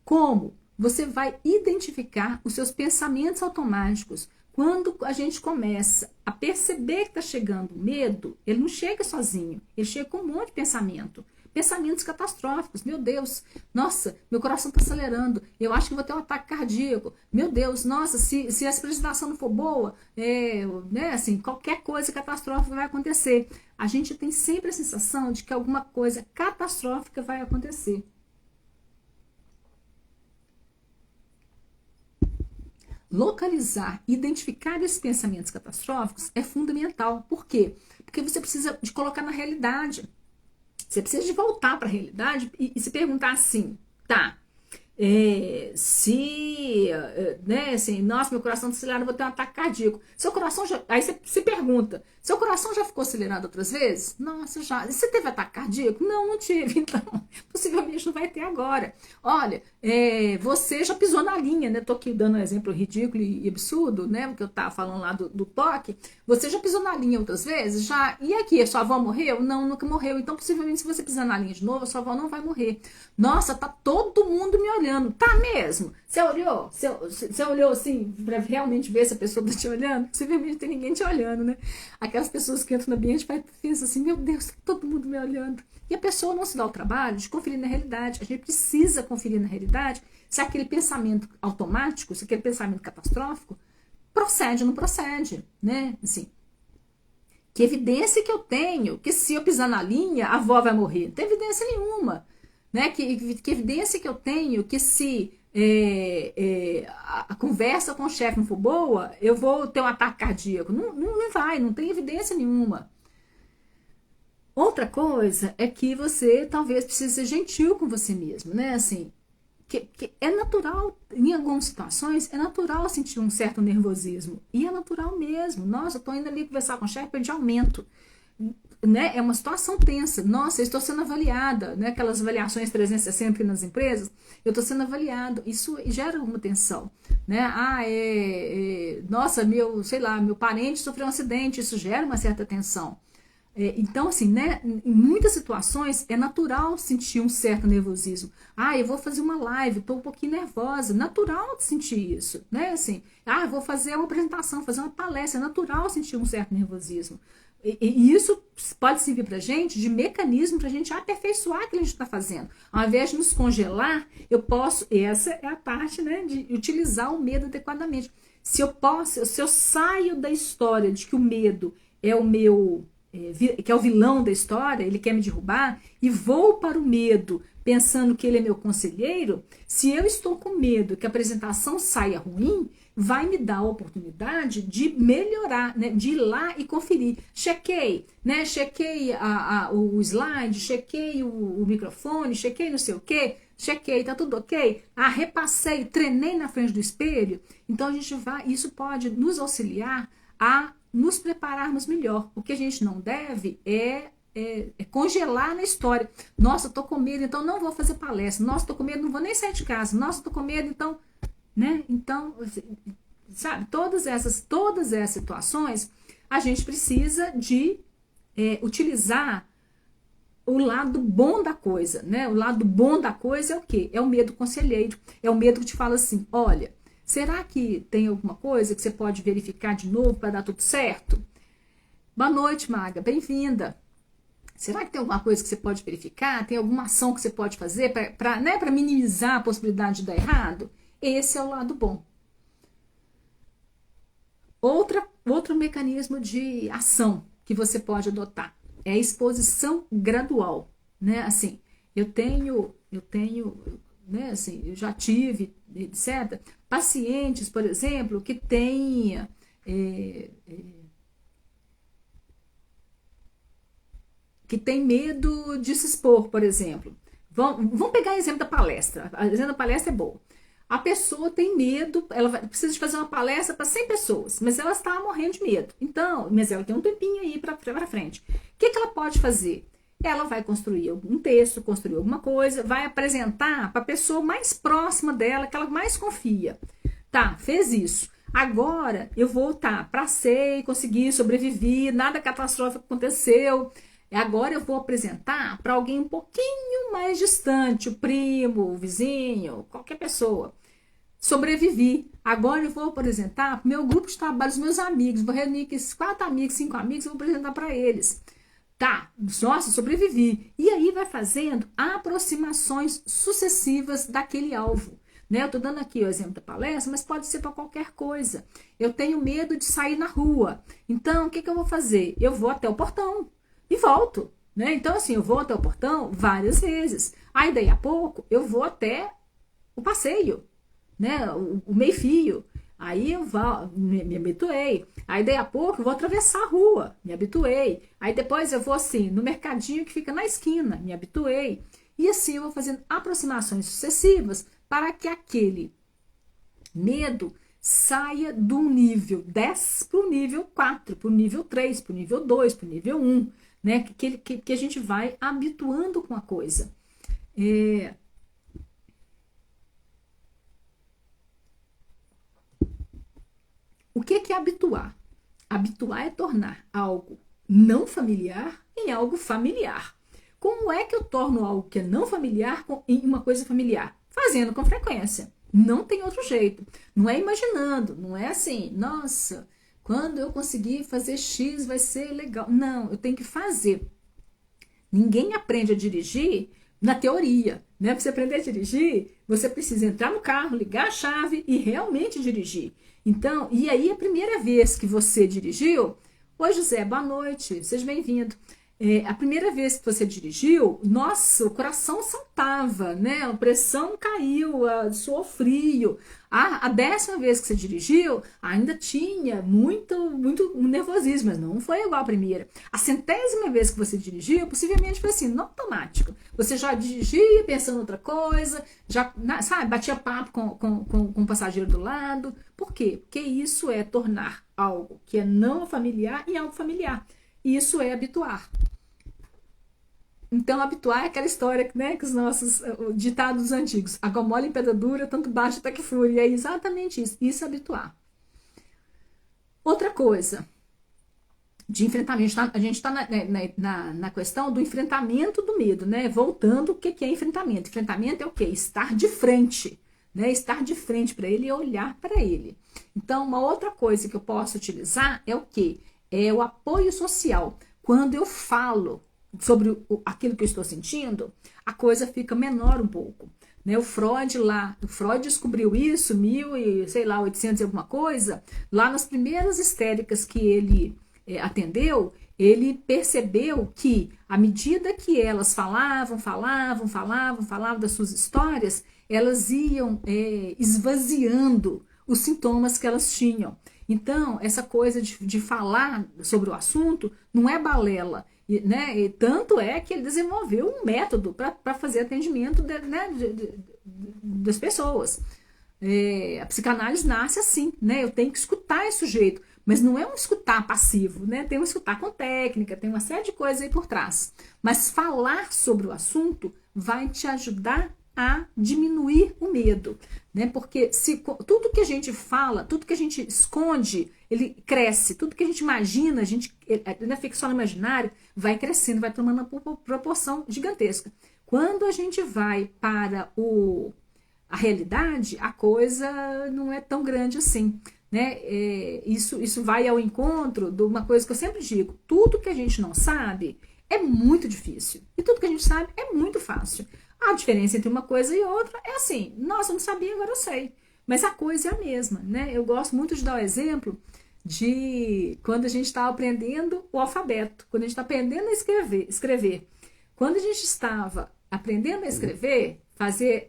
Como você vai identificar os seus pensamentos automáticos. Quando a gente começa a perceber que está chegando o medo, ele não chega sozinho, ele chega com um monte de pensamento. Pensamentos catastróficos, meu Deus, nossa, meu coração está acelerando, eu acho que vou ter um ataque cardíaco, meu Deus, nossa, se a apresentação não for boa, né, assim, qualquer coisa catastrófica vai acontecer. A gente tem sempre a sensação de que alguma coisa catastrófica vai acontecer. Localizar, identificar esses pensamentos catastróficos é fundamental. Por quê? Porque você precisa de colocar na realidade. Você precisa de voltar para a realidade e se perguntar assim, tá, Né, assim, nossa, meu coração está acelerado, eu vou ter um ataque cardíaco. Seu coração já, aí você se pergunta, seu coração já ficou acelerado outras vezes? Nossa, já. E você teve ataque cardíaco? Não, não tive. Então, possivelmente não vai ter agora. Olha, você já pisou na linha, né? Tô aqui dando um exemplo ridículo e absurdo, né? Porque eu tava falando lá do toque. Você já pisou na linha outras vezes? Já. E aqui, a sua avó morreu? Não, nunca morreu. Então, possivelmente, se você pisar na linha de novo, a sua avó não vai morrer. Nossa, tá todo mundo me olhando. Tá mesmo? Você olhou? Você olhou assim, pra realmente ver se a pessoa tá te olhando? Possivelmente não tem ninguém te olhando, né? Aquelas pessoas que entram no ambiente e pensam assim, meu Deus, tá todo mundo me olhando. E a pessoa não se dá o trabalho de conferir na realidade. A gente precisa conferir na realidade se aquele pensamento automático, se aquele pensamento catastrófico procede ou não procede, né? Assim, que evidência que eu tenho que se eu pisar na linha, a avó vai morrer? Não tem evidência nenhuma. Né? Que evidência que eu tenho que se a conversa com o chefe não for boa, eu vou ter um ataque cardíaco? Não vai, não tem evidência nenhuma. Outra coisa é que você talvez precise ser gentil com você mesmo, né? Assim, que é natural, em algumas situações, é natural sentir um certo nervosismo. E é natural mesmo. Nossa, eu tô indo ali conversar com o chefe de aumento. Né? É uma situação tensa. Nossa, eu estou sendo avaliada, né? Aquelas avaliações 360 nas empresas, eu estou sendo avaliado. Isso gera uma tensão, né? Nossa, sei lá, meu parente sofreu um acidente, isso gera uma certa tensão. Então, assim, né, em muitas situações é natural sentir um certo nervosismo. Eu vou fazer uma live, estou um pouquinho nervosa. Natural de sentir isso, né? Assim, eu vou fazer uma apresentação, fazer uma palestra. É natural sentir um certo nervosismo. E isso pode servir para a gente de mecanismo para a gente aperfeiçoar o que a gente está fazendo. Ao invés de nos congelar, eu posso. Essa é a parte, né, de utilizar o medo adequadamente. Se eu saio da história de que o medo é o meu. Que é o vilão da história, ele quer me derrubar, e vou para o medo pensando que ele é meu conselheiro, se eu estou com medo que a apresentação saia ruim, vai me dar a oportunidade de melhorar, né, de ir lá e conferir. Chequei, né, chequei o slide, chequei o microfone, chequei não sei o quê, chequei, tá tudo ok? Repassei, treinei na frente do espelho. Então a gente isso pode nos auxiliar a nos prepararmos melhor. O que a gente não deve é congelar na história. Nossa, eu tô com medo, então não vou fazer palestra. Nossa, tô com medo, não vou nem sair de casa. Nossa, tô com medo, então, né? Então, sabe, todas essas situações, a gente precisa de utilizar o lado bom da coisa, né? O lado bom da coisa é o quê? É o medo conselheiro. É o medo que te fala assim, olha, será que tem alguma coisa que você pode verificar de novo para dar tudo certo? Boa noite, Maga, bem-vinda. Será que tem alguma coisa que você pode verificar? Tem alguma ação que você pode fazer para minimizar a possibilidade de dar errado? Esse é o lado bom. Outro mecanismo de ação que você pode adotar é a exposição gradual, né? Assim, eu tenho, né? Assim, eu já tive, etc. Pacientes, por exemplo, que têm medo de se expor, por exemplo. Vamos pegar o exemplo da palestra. O exemplo da palestra é bom. A pessoa tem medo, precisa de fazer uma palestra para 100 pessoas, mas ela está morrendo de medo. Então, mas ela tem um tempinho aí para frente. O que ela pode fazer? Ela vai construir algum texto, construir alguma coisa, vai apresentar para a pessoa mais próxima dela, que ela mais confia. Tá, fez isso. Agora eu vou, passei, consegui, sobrevivi, nada catastrófico aconteceu. Agora eu vou apresentar para alguém um pouquinho mais distante, o primo, o vizinho, qualquer pessoa. Sobrevivi. Agora eu vou apresentar para o meu grupo de trabalho, os meus amigos. Vou reunir esses 4 amigos, 5 amigos, eu vou apresentar para eles. Tá, nossa, sobrevivi. E aí vai fazendo aproximações sucessivas daquele alvo. Né? Eu estou dando aqui o exemplo da palestra, mas pode ser para qualquer coisa. Eu tenho medo de sair na rua. Então, o que eu vou fazer? Eu vou até o portão e volto. Né? Então, assim, eu vou até o portão várias vezes. Aí, daí a pouco, eu vou até o passeio, né? O meio-fio. Aí eu me habituei. Aí daí a pouco eu vou atravessar a rua, me habituei. Aí depois eu vou assim, no mercadinho que fica na esquina, me habituei. E assim eu vou fazendo aproximações sucessivas para que aquele medo saia do nível 10 para o nível 4, para o nível 3, para o nível 2, para o nível 1, né? Que a gente vai habituando com a coisa. O que é habituar? Habituar é tornar algo não familiar em algo familiar. Como é que eu torno algo que é não familiar em uma coisa familiar? Fazendo com frequência. Não tem outro jeito. Não é imaginando, não é assim, nossa, quando eu conseguir fazer X vai ser legal. Não, eu tenho que fazer. Ninguém aprende a dirigir na teoria, né? Para você aprender a dirigir, você precisa entrar no carro, ligar a chave e realmente dirigir. Então, e aí a primeira vez que você dirigiu, oi José, boa noite, seja bem-vindo. A primeira vez que você dirigiu, nossa, o coração saltava, né? A pressão caiu, suou frio. A 10ª vez que você dirigiu, ainda tinha muito nervosismo, mas não foi igual a primeira. A 100ª vez que você dirigiu, possivelmente foi assim, no automático. Você já dirigia pensando em outra coisa, já, sabe, batia papo com o passageiro do lado. Por quê? Porque isso é tornar algo que é não familiar em algo familiar. Isso é habituar. Então, habituar é aquela história, né, que os nossos ditados antigos. Água mole em pedra dura, tanto baixa até que fure. E é exatamente isso. Isso é habituar. Outra coisa de enfrentamento. A gente está na questão do enfrentamento do medo, né? Voltando, o que é enfrentamento? Enfrentamento é o quê? Estar de frente. Né? Estar de frente para ele e olhar para ele. Então, uma outra coisa que eu posso utilizar é o quê? É o apoio social. Quando eu falo sobre aquilo que eu estou sentindo, a coisa fica menor um pouco. Né? O Freud descobriu isso, 1800 e alguma coisa, lá nas primeiras histéricas que ele atendeu, ele percebeu que, à medida que elas falavam das suas histórias, elas iam esvaziando os sintomas que elas tinham. Então, essa coisa de falar sobre o assunto não é balela. Né? E tanto é que ele desenvolveu um método para fazer atendimento das pessoas. A psicanálise nasce assim, né? Eu tenho que escutar esse sujeito, mas não é um escutar passivo, né? Tem um escutar com técnica, tem uma série de coisas aí por trás. Mas falar sobre o assunto vai te ajudar a diminuir o medo, né? Porque tudo que a gente fala, tudo que a gente esconde, ele cresce. Tudo que a gente imagina, na ficção imaginária, vai crescendo, vai tomando uma proporção gigantesca. Quando a gente vai para a realidade, a coisa não é tão grande assim. Né? Isso vai ao encontro de uma coisa que eu sempre digo: tudo que a gente não sabe é muito difícil. E tudo que a gente sabe é muito fácil. A diferença entre uma coisa e outra é assim: nossa, eu não sabia, agora eu sei. Mas a coisa é a mesma. Né? Eu gosto muito de dar o exemplo de quando a gente está aprendendo o alfabeto, quando a gente está aprendendo a escrever. Quando a gente estava aprendendo a escrever,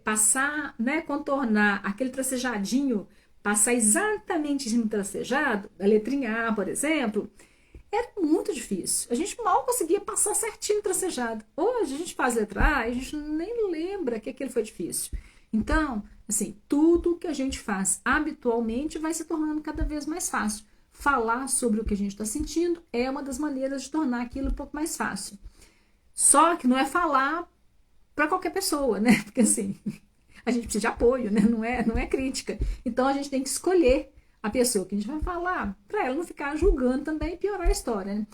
passar, né, contornar aquele tracejadinho, passar exatamente em cima do tracejado, a letrinha A, por exemplo, era muito difícil. A gente mal conseguia passar certinho o tracejado. Hoje a gente faz letra A e a gente nem lembra que aquilo foi difícil. Então, assim, tudo que a gente faz habitualmente vai se tornando cada vez mais fácil. Falar sobre o que a gente está sentindo é uma das maneiras de tornar aquilo um pouco mais fácil. Só que não é falar para qualquer pessoa, né? Porque assim, a gente precisa de apoio, né? Não é crítica. Então a gente tem que escolher a pessoa que a gente vai falar para ela não ficar julgando também e piorar a história. Né?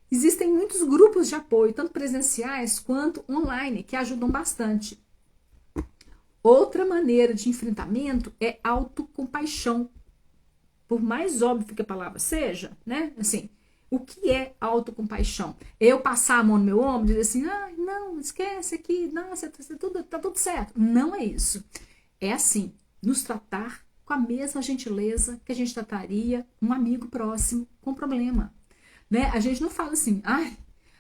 Existem muitos grupos de apoio, tanto presenciais quanto online, que ajudam bastante. Outra maneira de enfrentamento é autocompaixão. Por mais óbvio que a palavra seja, né? Assim, o que é autocompaixão? Eu passar a mão no meu ombro e dizer assim: não, esquece aqui, nossa, tá tudo certo. Não é isso. É assim, nos tratar com a mesma gentileza que a gente trataria um amigo próximo com problema. Né? A gente não fala assim: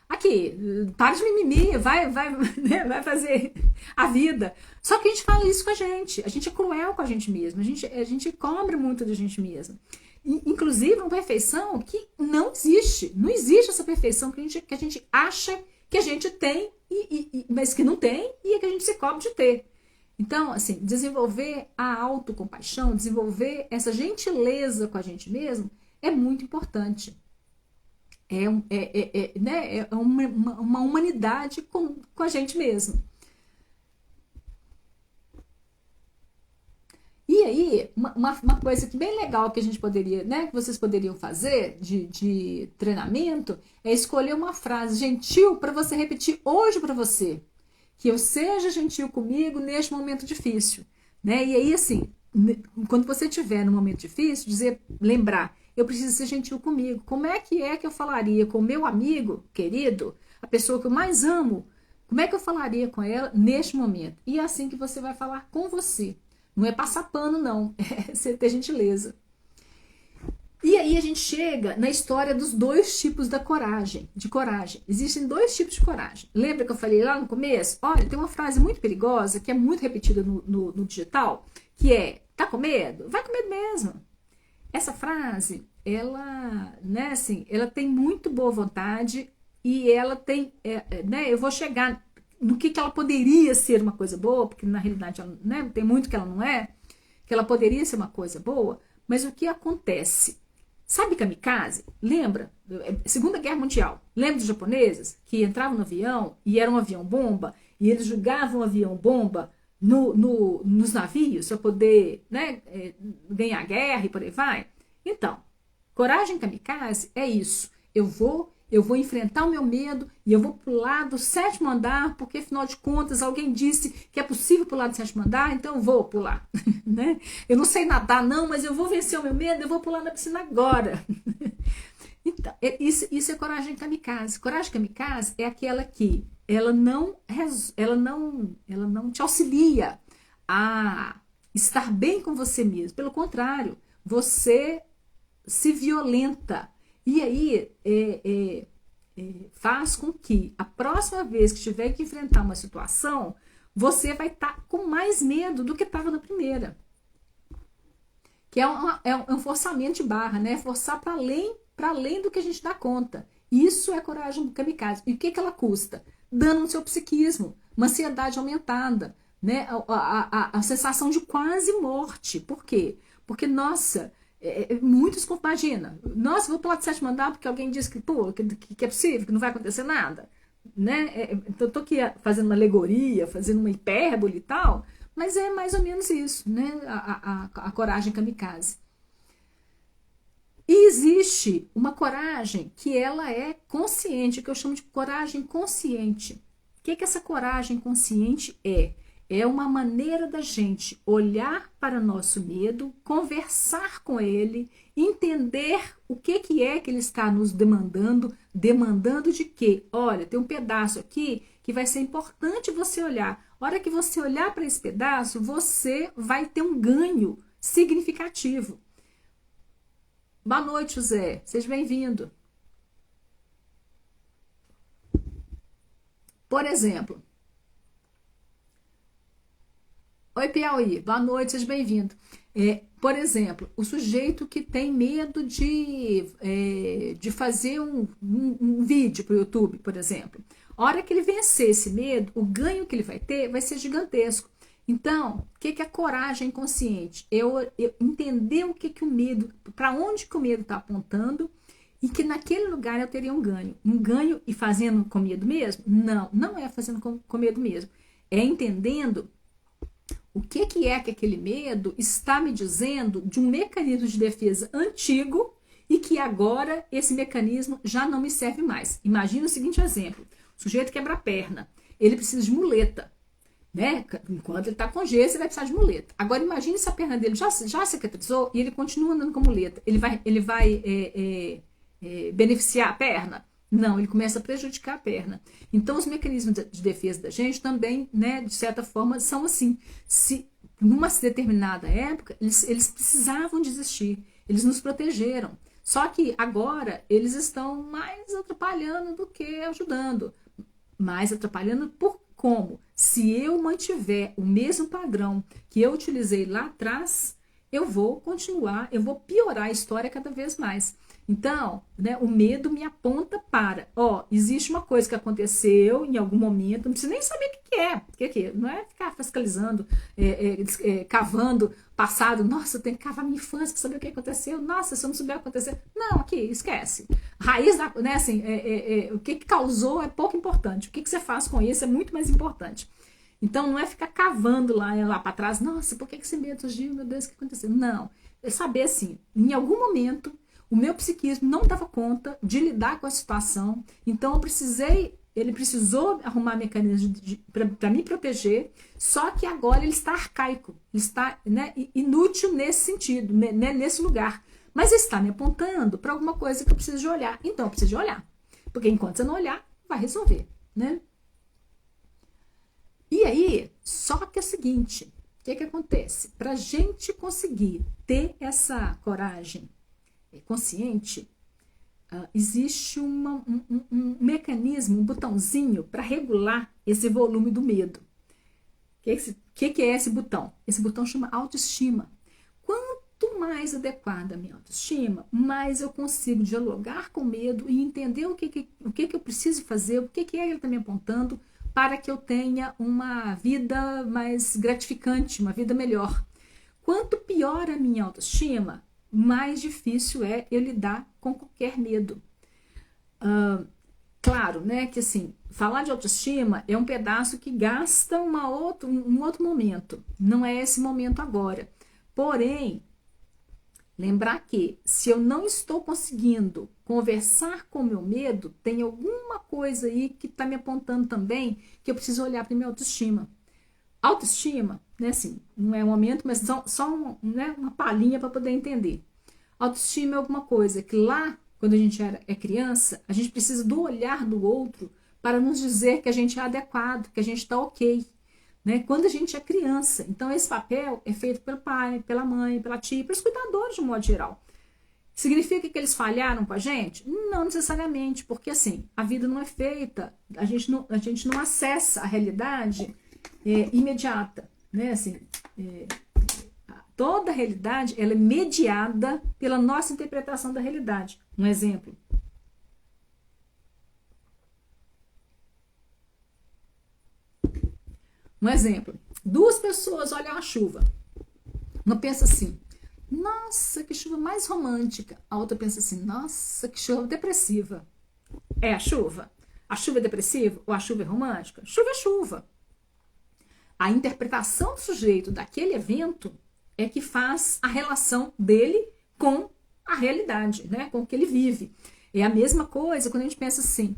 aqui, para de mimimi, né? Vai fazer a vida. Só que a gente fala isso com a gente é cruel com a gente mesmo, a gente cobra muito da gente mesmo. Inclusive, uma perfeição que não existe essa perfeição que a gente acha que a gente tem, mas que não tem e que a gente se cobra de ter. Então, assim, desenvolver a autocompaixão, desenvolver essa gentileza com a gente mesmo é muito importante. Né, é uma humanidade com a gente mesmo. E aí, uma coisa que bem legal que a gente poderia, né, que vocês poderiam fazer de treinamento é escolher uma frase gentil para você repetir hoje para você. Que eu seja gentil comigo neste momento difícil. Né? E aí, assim, quando você estiver num momento difícil, lembrar, eu preciso ser gentil comigo. Como é que eu falaria com o meu amigo querido, a pessoa que eu mais amo? Como é que eu falaria com ela neste momento? E é assim que você vai falar com você. Não é passar pano, não. É você ter gentileza. E aí a gente chega na história dos dois tipos de coragem. Existem dois tipos de coragem. Lembra que eu falei lá no começo? Olha, tem uma frase muito perigosa, que é muito repetida no digital, que é, tá com medo? Vai com medo mesmo. Essa frase, ela, né, assim, ela tem muito boa vontade e ela tem, né, eu vou chegar no que ela poderia ser uma coisa boa, porque na realidade ela, né, tem muito que ela não é, que ela poderia ser uma coisa boa, mas o que acontece? Sabe kamikaze? Lembra? Segunda Guerra Mundial. Lembra dos japoneses que entravam no avião e era um avião bomba e eles jogavam o avião bomba nos navios para poder, né, ganhar guerra e por aí vai? Então, coragem kamikaze é isso. Eu vou enfrentar o meu medo e eu vou pular do 7º andar, porque afinal de contas alguém disse que é possível pular do 7º andar, então eu vou pular. Né? Eu não sei nadar não, mas eu vou vencer o meu medo, eu vou pular na piscina agora. Então, isso é coragem kamikaze. Coragem kamikaze é aquela que ela não te auxilia a estar bem com você mesmo. Pelo contrário, você se violenta. E aí faz com que a próxima vez que tiver que enfrentar uma situação, você vai estar com mais medo do que estava na primeira. Que é um forçamento de barra, né? Forçar para além do que a gente dá conta. Isso é coragem kamikaze. E o que ela custa? Dano no seu psiquismo, uma ansiedade aumentada, né? A sensação de quase morte. Por quê? Porque, nossa, muitos imagina, nossa, vou pular de 7º andar porque alguém disse que é possível, que não vai acontecer nada. Né? Então, eu estou aqui fazendo uma alegoria, fazendo uma hipérbole e tal, mas é mais ou menos isso, né? A coragem kamikaze. E existe uma coragem que ela é consciente, que eu chamo de coragem consciente. O que essa coragem consciente é? É uma maneira da gente olhar para nosso medo, conversar com ele, entender o que é que ele está nos demandando de quê? Olha, tem um pedaço aqui que vai ser importante você olhar. A hora que você olhar para esse pedaço, você vai ter um ganho significativo. Boa noite, José. Seja bem-vindo. Por exemplo, oi, Piauí, boa noite, seja bem-vindo. Por exemplo, o sujeito que tem medo de fazer um vídeo para o YouTube, por exemplo. A hora que ele vencer esse medo, o ganho que ele vai ter vai ser gigantesco. Então, o que é coragem consciente? Eu entender o que o medo, para onde que o medo está apontando e que naquele lugar eu teria um ganho. Um ganho e fazendo com medo mesmo? Não é fazendo com medo mesmo. É entendendo o que é que aquele medo está me dizendo de um mecanismo de defesa antigo e que agora esse mecanismo já não me serve mais. Imagina o seguinte exemplo. O sujeito quebra a perna. Ele precisa de muleta. Né? Enquanto ele está com gesso, ele vai precisar de muleta. Agora imagine se a perna dele já cicatrizou e ele continua andando com muleta. Ele vai beneficiar a perna? Não, ele começa a prejudicar a perna. Então os mecanismos de defesa da gente também, né, de certa forma, são assim. Se numa determinada época, eles precisavam desistir. Eles nos protegeram. Só que agora eles estão mais atrapalhando do que ajudando. Mais atrapalhando por como? Se eu mantiver o mesmo padrão que eu utilizei lá atrás, eu vou continuar, eu vou piorar a história cada vez mais. Então, né, o medo me aponta para, existe uma coisa que aconteceu em algum momento, não preciso nem saber o que que é? Não é ficar fiscalizando, cavando passado. Nossa, eu tenho que cavar minha infância para saber o que aconteceu. Nossa, se eu não souber o que aconteceu. Não, aqui, esquece. Raiz, né, assim, o que causou é pouco importante. O que você faz com isso é muito mais importante. Então, não é ficar cavando lá para trás. Nossa, por que esse medo surgiu? Meu Deus, o que aconteceu? Não. É saber, assim, em algum momento, o meu psiquismo não dava conta de lidar com a situação. Então, ele precisou arrumar mecanismos para me proteger, só que agora ele está arcaico, ele está, né, inútil nesse sentido, né, nesse lugar. Mas ele está me apontando para alguma coisa que eu preciso de olhar. Então, eu preciso de olhar. Porque enquanto você não olhar, vai resolver, né? E aí, só que é o seguinte, o que acontece? Para a gente conseguir ter essa coragem consciente, existe um mecanismo, um botãozinho para regular esse volume do medo. O que é esse botão? Esse botão chama autoestima. Quanto mais adequada a minha autoestima, mais eu consigo dialogar com o medo e entender o que eu preciso fazer, o que é que ele está me apontando, para que eu tenha uma vida mais gratificante, uma vida melhor. Quanto pior a minha autoestima, mais difícil é eu lidar com qualquer medo. Claro, né, que assim, falar de autoestima é um pedaço que gasta um outro momento. Não é esse momento agora. Porém, lembrar que se eu não estou conseguindo conversar com o meu medo, tem alguma coisa aí que está me apontando também que eu preciso olhar para minha autoestima. Autoestima, né, assim, não é um momento, mas só né, uma palhinha para poder entender. Autoestima é alguma coisa que lá, quando a gente é criança, a gente precisa do olhar do outro para nos dizer que a gente é adequado, que a gente está ok. Né? Quando a gente é criança. Então, esse papel é feito pelo pai, pela mãe, pela tia, pelos cuidadores de um modo geral. Significa que eles falharam com a gente? Não necessariamente, porque assim, a vida não é feita, a gente não acessa a realidade imediata. Né? Assim, toda a realidade ela é mediada pela nossa interpretação da realidade. Um exemplo. Um exemplo, 2 pessoas olham a chuva. Uma pensa assim, nossa, que chuva mais romântica. A outra pensa assim, nossa, que chuva depressiva. É a chuva? A chuva é depressiva ou a chuva é romântica? Chuva é chuva. A interpretação do sujeito daquele evento é que faz a relação dele com a realidade, né? Com o que ele vive. É a mesma coisa quando a gente pensa assim,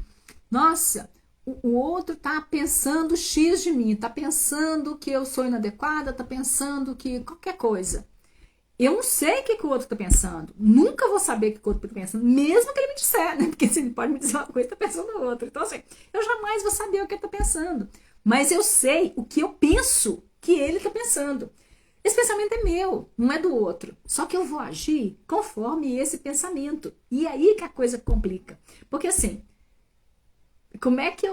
nossa, o outro está pensando X de mim, está pensando que eu sou inadequada, está pensando que qualquer coisa. Eu não sei o que o outro está pensando, nunca vou saber o que o outro está pensando, mesmo que ele me disser, né? Porque se ele pode me dizer uma coisa, está pensando outra. Então, assim, eu jamais vou saber o que ele está pensando, mas eu sei o que eu penso que ele está pensando. Esse pensamento é meu, não é do outro. Só que eu vou agir conforme esse pensamento. E aí que a coisa complica. Porque assim, como é que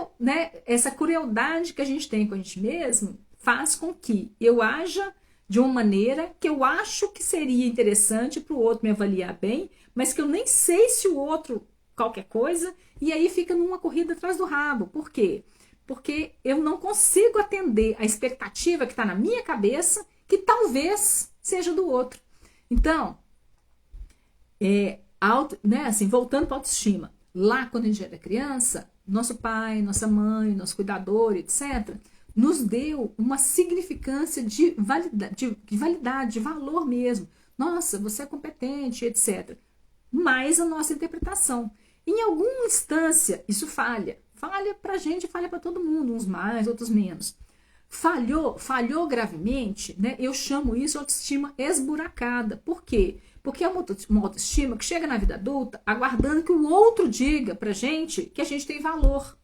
essa crueldade que a gente tem com a gente mesmo faz com que eu haja de uma maneira que eu acho que seria interessante para o outro me avaliar bem, mas que eu nem sei se o outro qualquer coisa, e aí fica numa corrida atrás do rabo. Por quê? Porque eu não consigo atender a expectativa que está na minha cabeça, que talvez seja do outro. Então, assim, voltando para a autoestima, lá quando a gente era criança, nosso pai, nossa mãe, nosso cuidador, etc., nos deu uma significância de validade, de valor mesmo. Nossa, você é competente, etc. Mas a nossa interpretação. Em alguma instância, isso falha. Falha para a gente, falha para todo mundo, uns mais, outros menos. Falhou gravemente, né? Eu chamo isso de autoestima esburacada. Por quê? Porque é uma autoestima que chega na vida adulta aguardando que o outro diga pra gente que a gente tem valor.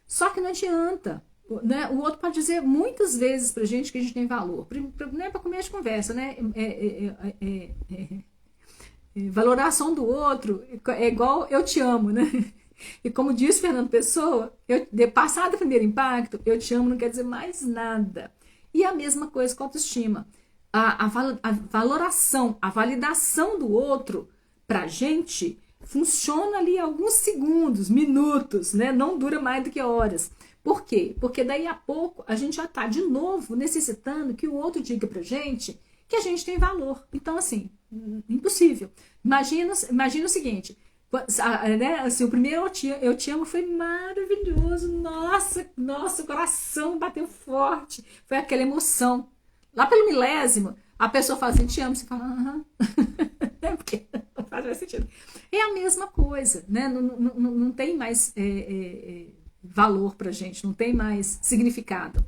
Só que não adianta. Né? O outro pode dizer muitas vezes pra gente que a gente tem valor. Não é pra comer de conversa, né? Valoração do outro é igual eu te amo, né? E como diz Fernando Pessoa, passado o primeiro impacto, eu te amo não quer dizer mais nada. E a mesma coisa com a autoestima. A valoração, a validação do outro pra gente funciona ali alguns segundos, minutos, né? Não dura mais do que horas. Por quê? Porque daí a pouco a gente já está de novo necessitando que o outro diga pra gente que a gente tem valor. Então, assim, impossível. Imagina o seguinte, né, assim, o primeiro eu te amo foi maravilhoso. Nossa, o coração bateu forte. Foi aquela emoção. Lá pelo milésimo, a pessoa fala assim, te amo. Você fala, aham. É porque não faz mais sentido. É a mesma coisa, né? Não tem mais valor pra gente, não tem mais significado.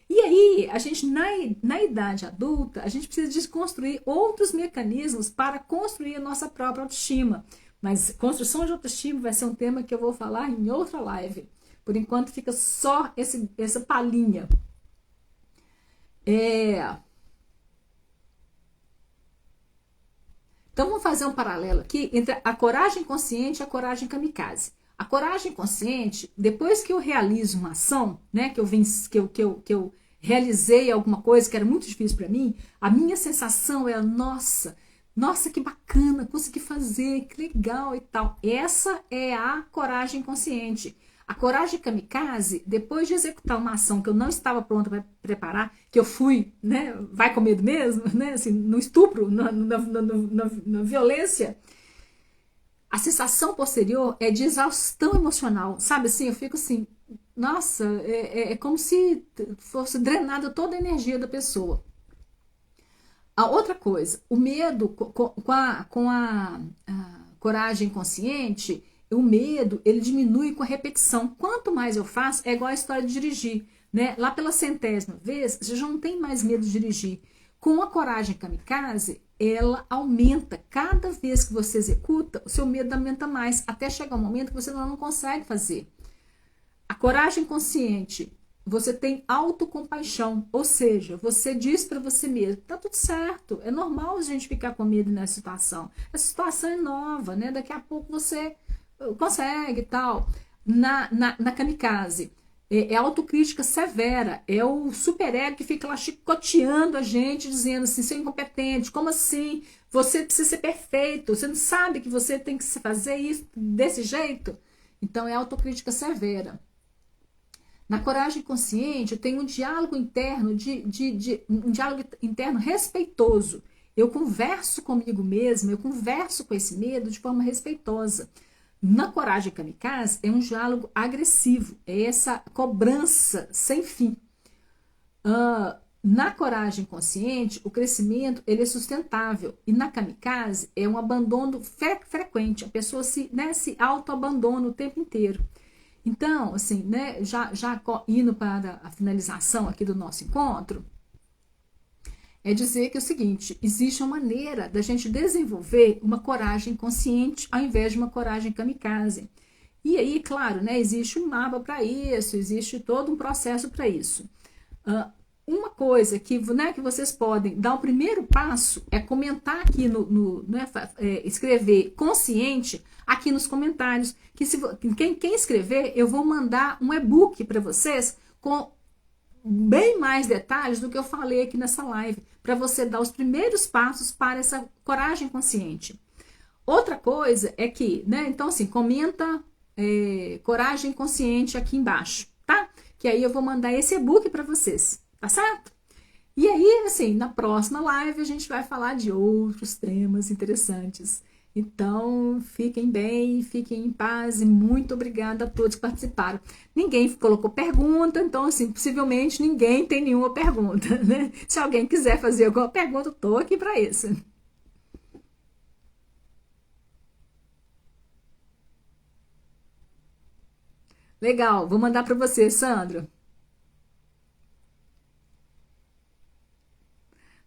E aí, a gente, na idade adulta, a gente precisa desconstruir outros mecanismos para construir a nossa própria autoestima. Mas construção de autoestima vai ser um tema que eu vou falar em outra live. Por enquanto, fica só essa palhinha. Então, vamos fazer um paralelo aqui entre a coragem consciente e a coragem kamikaze. A coragem consciente, depois que eu realizo uma ação, né, que eu realizei alguma coisa que era muito difícil para mim, a minha sensação é, nossa, que bacana, consegui fazer, que legal e tal. Essa é a coragem consciente. A coragem kamikaze, depois de executar uma ação que eu não estava pronta para preparar, que eu fui, né, vai com medo mesmo, né, assim, no estupro, na violência, a sensação posterior é de exaustão emocional, sabe assim, eu fico assim, nossa, é como se fosse drenada toda a energia da pessoa. A outra coisa, o medo a coragem consciente, o medo, ele diminui com a repetição. Quanto mais eu faço, é igual a história de dirigir, né? Lá pela 100ª vez, você já não tem mais medo de dirigir. Com a coragem kamikaze, ela aumenta. Cada vez que você executa, o seu medo aumenta mais, até chegar um momento que você não consegue fazer. A coragem consciente, você tem autocompaixão, ou seja, você diz para você mesmo, tá tudo certo, é normal a gente ficar com medo nessa situação. Essa situação é nova, né? Daqui a pouco você consegue e tal. Na kamikaze, é autocrítica severa, é o superego que fica lá chicoteando a gente, dizendo assim, você é incompetente, como assim? Você precisa ser perfeito, você não sabe que você tem que fazer isso desse jeito? Então é autocrítica severa. Na coragem consciente, tem um diálogo interno, um diálogo interno respeitoso. Eu converso comigo mesma, eu converso com esse medo de forma respeitosa. Na coragem kamikaze, é um diálogo agressivo, é essa cobrança sem fim. Na coragem consciente, o crescimento ele é sustentável. E na kamikaze, é um abandono frequente. A pessoa se auto-abandona o tempo inteiro. Então, assim, né, já indo para a finalização aqui do nosso encontro, é dizer que é o seguinte, existe uma maneira da gente desenvolver uma coragem consciente ao invés de uma coragem kamikaze. E aí, claro, né, existe um mapa para isso, existe todo um processo para isso. Uma coisa que vocês podem dar o primeiro passo é comentar aqui escrever consciente aqui nos comentários, que quem escrever, eu vou mandar um e-book para vocês com bem mais detalhes do que eu falei aqui nessa live, para você dar os primeiros passos para essa coragem consciente. Outra coisa é que, né, então assim, comenta coragem consciente aqui embaixo, tá? Que aí eu vou mandar esse e-book para vocês. Tá certo? E aí, assim, na próxima live a gente vai falar de outros temas interessantes. Então, fiquem bem, fiquem em paz e muito obrigada a todos que participaram. Ninguém colocou pergunta, então, assim, possivelmente ninguém tem nenhuma pergunta, né? Se alguém quiser fazer alguma pergunta, eu tô aqui para isso. Legal, vou mandar para você, Sandra.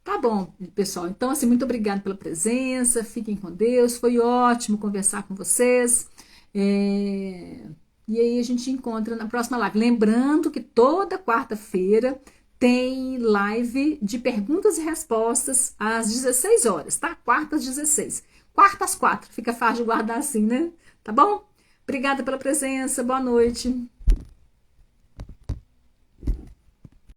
Tá bom, pessoal. Então, assim, muito obrigada pela presença. Fiquem com Deus. Foi ótimo conversar com vocês. E aí a gente encontra na próxima live. Lembrando que toda quarta-feira tem live de perguntas e respostas às 16 horas, tá? Quarta às 16. Quarta às 4. Fica fácil de guardar assim, né? Tá bom? Obrigada pela presença. Boa noite.